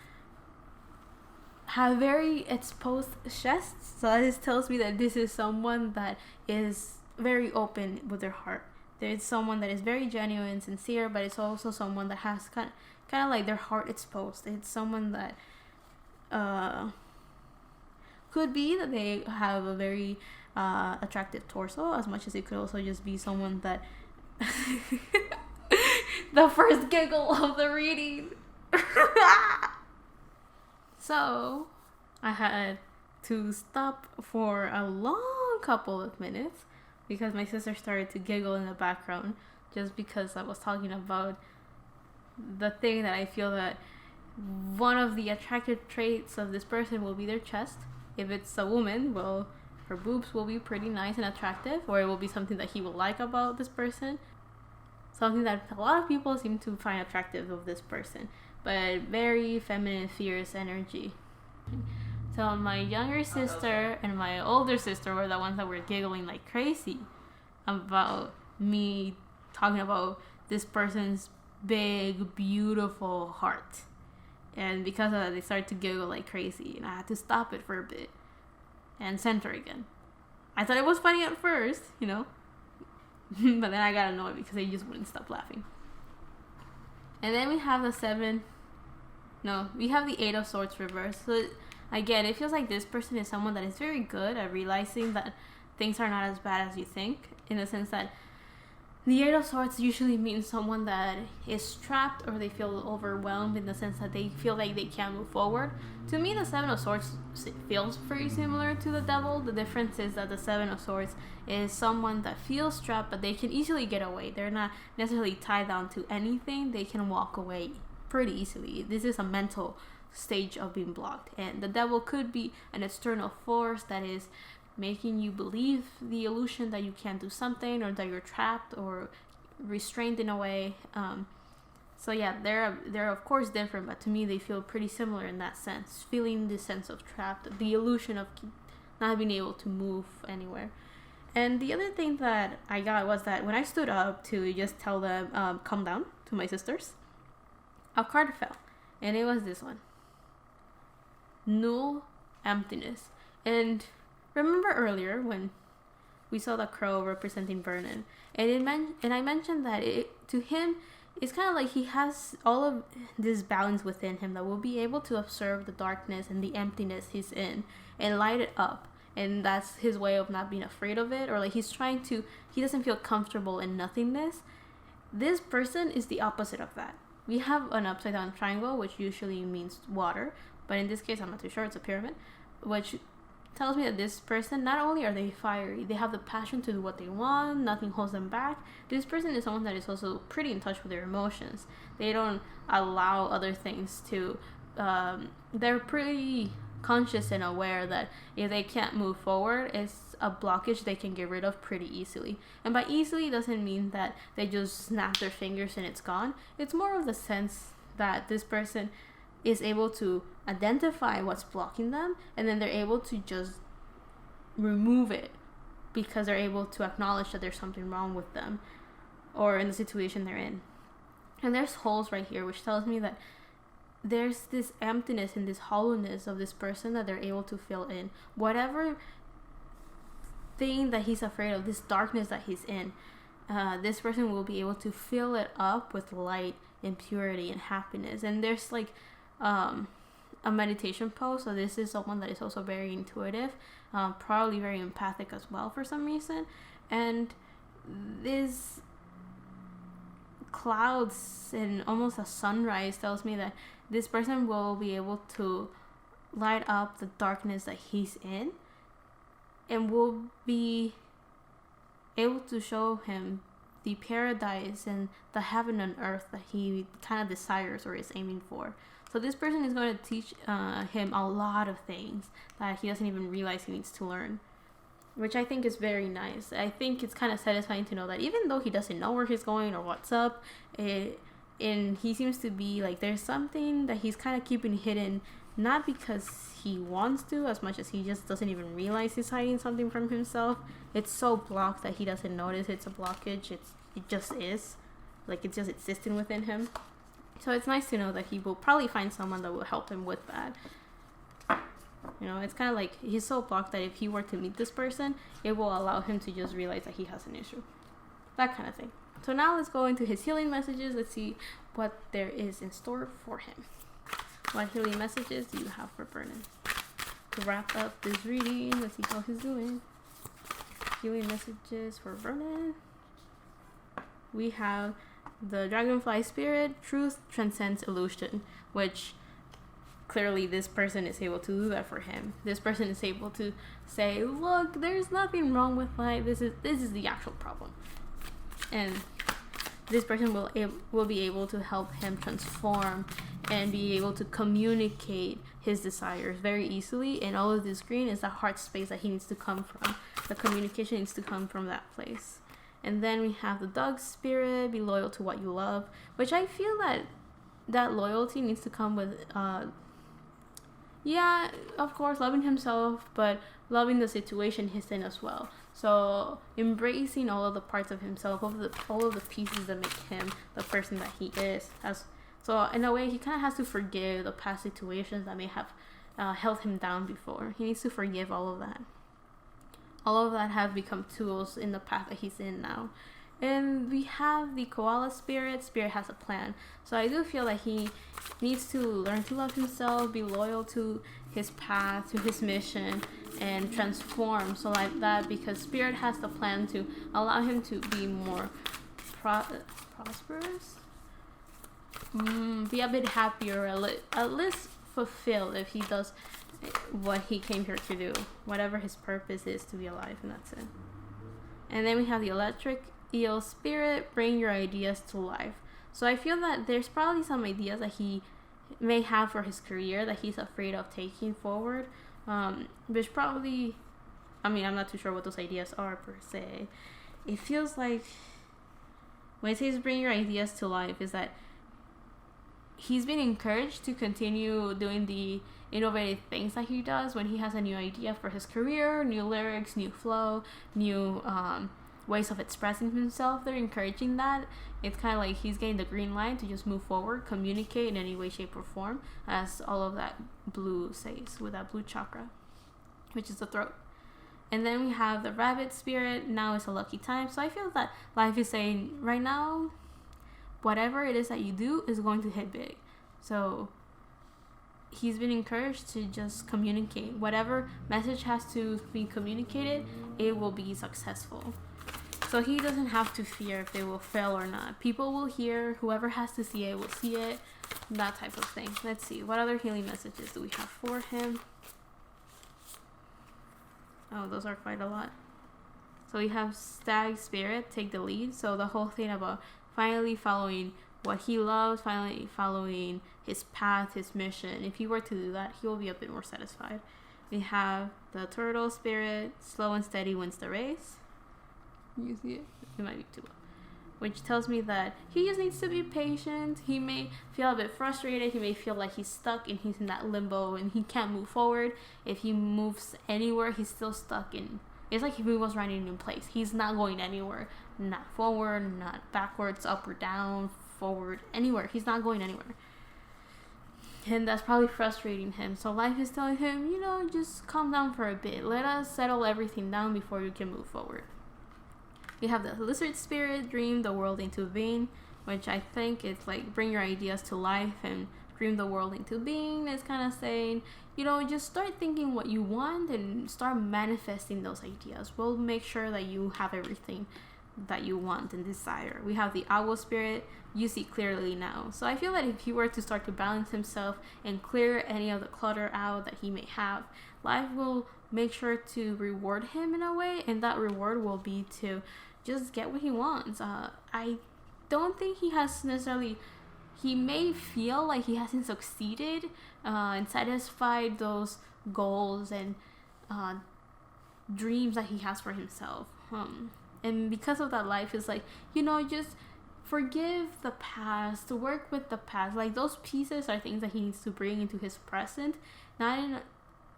have very exposed chests. So this tells me that this is someone that is very open with their heart. There's someone that is very genuine, sincere, but it's also someone that has kind of like their heart exposed. It's someone that could be that they have a very attractive torso, as much as it could also just be someone that the first giggle of the reading. So I had to stop for a long couple of minutes because my sister started to giggle in the background, just because I was talking about the thing that I feel that one of the attractive traits of this person will be their chest. If it's a woman, well, her boobs will be pretty nice and attractive, or it will be something that he will like about this person, something that a lot of people seem to find attractive of this person, but very feminine, fierce energy. So my younger sister and my older sister were the ones that were giggling like crazy about me talking about this person's big, beautiful heart. And because of that, they started to giggle like crazy, and I had to stop it for a bit and center again. I thought it was funny at first, but then I got annoyed because they just wouldn't stop laughing. And then we have the Eight of Swords reverse. So again, it feels like this person is someone that is very good at realizing that things are not as bad as you think, in the sense that the Eight of Swords usually means someone that is trapped, or they feel overwhelmed in the sense that they feel like they can't move forward. To me, the Seven of Swords feels very similar to the Devil. The difference is that the Seven of Swords is someone that feels trapped, but they can easily get away. They're not necessarily tied down to anything. They can walk away pretty easily. This is a mental stage of being blocked. And the Devil could be an external force that is making you believe the illusion that you can't do something, or that you're trapped or restrained in a way. So yeah, they're of course different, but to me they feel pretty similar in that sense. Feeling the sense of trapped, the illusion of not being able to move anywhere. And the other thing that I got was that when I stood up to just tell them, calm down, to my sisters, a card fell. And it was this one. Null emptiness. And remember earlier when we saw the crow representing Vernon, and I mentioned that to him, it's kind of like he has all of this balance within him that will be able to observe the darkness and the emptiness he's in and light it up. And that's his way of not being afraid of it, or like he doesn't feel comfortable in nothingness. This person is the opposite of that. We have an upside down triangle, which usually means water, but in this case, I'm not too sure, it's a pyramid, which tells me that this person, not only are they fiery, they have the passion to do what they want, nothing holds them back. This person is someone that is also pretty in touch with their emotions. They don't allow other things to, they're pretty conscious and aware that if they can't move forward, it's a blockage they can get rid of pretty easily. And by easily doesn't mean that they just snap their fingers and it's gone. It's more of the sense that this person is able to identify what's blocking them, and then they're able to just remove it because they're able to acknowledge that there's something wrong with them or in the situation they're in. And there's holes right here, which tells me that there's this emptiness and this hollowness of this person that they're able to fill in. Whatever thing that he's afraid of, this darkness that he's in, this person will be able to fill it up with light and purity and happiness. And there's like a meditation pose. So this is someone that is also very intuitive, probably very empathic as well for some reason. And this clouds and almost a sunrise tells me that this person will be able to light up the darkness that he's in and will be able to show him the paradise and the heaven on earth that he kind of desires or is aiming for. So this person is going to teach him a lot of things that he doesn't even realize he needs to learn, which I think is very nice. I think it's kind of satisfying to know that even though he doesn't know where he's going or what's up, and he seems to be like there's something that he's kind of keeping hidden, not because he wants to as much as he just doesn't even realize he's hiding something from himself. It's so blocked that he doesn't notice it's a blockage. It just is. Like it's just existing within him. So it's nice to know that he will probably find someone that will help him with that. You know, it's kind of like he's so blocked that if he were to meet this person, it will allow him to just realize that he has an issue. That kind of thing. So now let's go into his healing messages. Let's see what there is in store for him. What healing messages do you have for Vernon? To wrap up this reading, let's see how he's doing. Healing messages for Vernon. We have the Dragonfly Spirit. Truth transcends illusion, which clearly this person is able to do that for him. This person is able to say, look, there's nothing wrong with life. This is the actual problem. And this person will be able to help him transform and be able to communicate his desires very easily. And all of this green is the heart space that he needs to come from. The communication needs to come from that place. And then we have the Dog Spirit, be loyal to what you love, which I feel that loyalty needs to come with, yeah, of course, loving himself, but loving the situation he's in as well. So embracing all of the parts of himself, all of the pieces that make him the person that he is. So in a way, he kind of has to forgive the past situations that may have held him down before. He needs to forgive all of that. All of that have become tools in the path that he's in now. And we have the Koala Spirit. Spirit has a plan. So I do feel that he needs to learn to love himself, be loyal to his path, to his mission, and transform. So like that, because Spirit has the plan to allow him to be more prosperous, be a bit happier, at least fulfilled if he does what he came here to do, whatever his purpose is, to be alive, and that's it. And then we have the Electric Eel Spirit. Bring your ideas to life. So I feel that there's probably some ideas that he may have for his career that he's afraid of taking forward, which probably, I mean, I'm not too sure what those ideas are per se. It feels like when it says bring your ideas to life is that he's been encouraged to continue doing the innovative things that he does when he has a new idea for his career, new lyrics, new flow, new ways of expressing himself. They're encouraging that. It's kind of like he's getting the green light to just move forward, communicate in any way, shape, or form, as all of that blue says with that blue chakra, which is the throat. And then we have the rabbit spirit. Now is a lucky time. So I feel that life is saying right now, whatever it is that you do is going to hit big. So he's been encouraged to just communicate. Whatever message has to be communicated, it will be successful. So he doesn't have to fear if they will fail or not. People will hear. Whoever has to see it will see it. That type of thing. Let's see. What other healing messages do we have for him? Oh, those are quite a lot. So we have stag spirit, take the lead. So the whole thing about finally following what he loves, finally following his path, his mission. If he were to do that, he will be a bit more satisfied. We have the turtle spirit, slow and steady wins the race. You see it? It might be too low. Which tells me that he just needs to be patient. He may feel a bit frustrated. He may feel like he's stuck and he's in that limbo and he can't move forward. If he moves anywhere, he's still stuck in. It's like if he was running in place. He's not going anywhere. Not forward, not backwards, up or down, forward, anywhere. He's not going anywhere. And that's probably frustrating him. So life is telling him, just calm down for a bit. Let us settle everything down before you can move forward. We have the lizard spirit, dream the world into being, which I think it's like bring your ideas to life and dream the world into being. It's kind of saying, just start thinking what you want and start manifesting those ideas. We'll make sure that you have everything that you want and desire. We have the owl spirit, you see clearly now. So I feel that if he were to start to balance himself and clear any of the clutter out that he may have, life will make sure to reward him in a way, and that reward will be to just get what he wants. I don't think he has necessarily, he may feel like he hasn't succeeded and satisfied those goals and dreams that he has for himself. And because of that, life is like, just forgive the past, work with the past. Like those pieces are things that he needs to bring into his present, not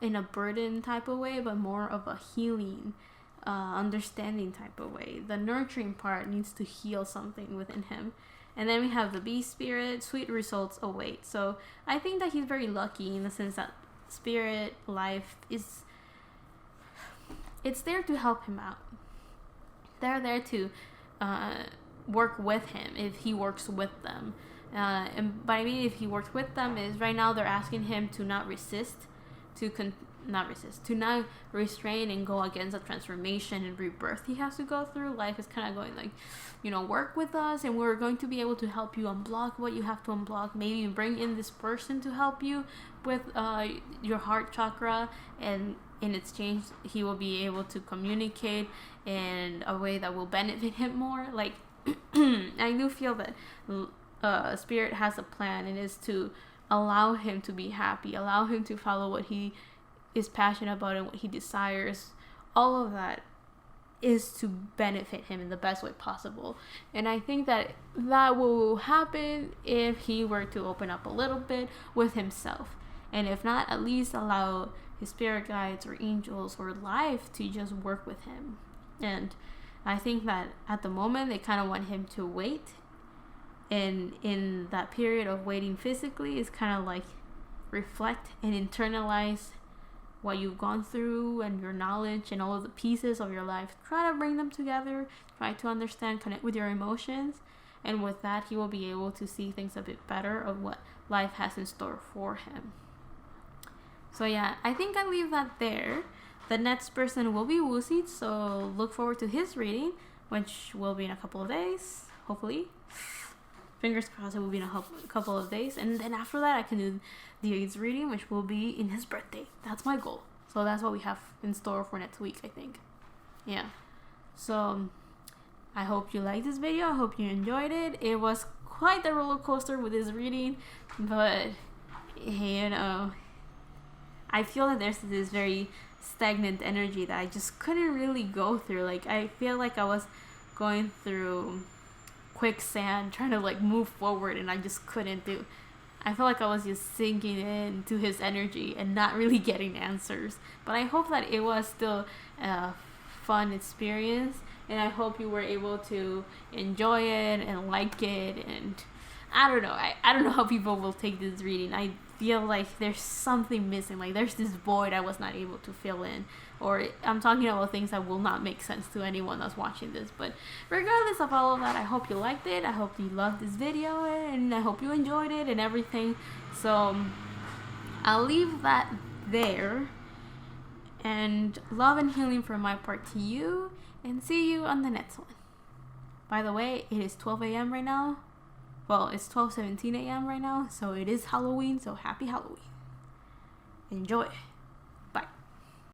in a burden type of way, but more of a healing, understanding type of way. The nurturing part needs to heal something within him. And then we have the bee spirit, sweet results await. So I think that he's very lucky in the sense that spirit life it's there to help him out. They're there to work with him if he works with them. And by I mean if he works with them is right now they're asking him to not resist, to not restrain and go against the transformation and rebirth he has to go through. Life is kind of going like, work with us and we're going to be able to help you unblock what you have to unblock. Maybe bring in this person to help you with your heart chakra, and in exchange he will be able to communicate in a way that will benefit him more. Like I do feel that spirit has a plan, and is to allow him to be happy, allow him to follow what he is passionate about and what he desires. All of that is to benefit him in the best way possible. And I think that will happen if he were to open up a little bit with himself. And if not, at least allow his spirit guides or angels or life to just work with him. And I think that at the moment they kind of want him to wait. And in that period of waiting physically is kind of like reflect and internalize what you've gone through and your knowledge and all of the pieces of your life. Try to bring them together. Try to understand, connect with your emotions. And with that, he will be able to see things a bit better of what life has in store for him. So yeah, I think I leave that there. The next person will be Woosie, so look forward to his reading, which will be in a couple of days, hopefully. Fingers crossed it will be in a couple of days. And then after that, I can do the AIDS reading, which will be in his birthday. That's my goal. So that's what we have in store for next week, I think. Yeah. So I hope you liked this video. I hope you enjoyed it. It was quite a roller coaster with this reading, but I feel that there's this very stagnant energy that I just couldn't really go through. Like I feel like I was going through quicksand trying to like move forward, and I just couldn't do. I feel like I was just sinking into his energy and not really getting answers. But I hope that it was still a fun experience, and I hope you were able to enjoy it and like it. And I don't know. I don't know how people will take this reading. I feel like there's something missing. Like there's this void I was not able to fill in. Or I'm talking about things that will not make sense to anyone that's watching this. But regardless of all of that, I hope you liked it. I hope you loved this video, and I hope you enjoyed it and everything. So I'll leave that there. And love and healing from my part to you. And see you on the next one. By the way, it is 12 a.m. right now. Well, it's 12:17 a.m. right now. So it is Halloween. So happy Halloween. Enjoy.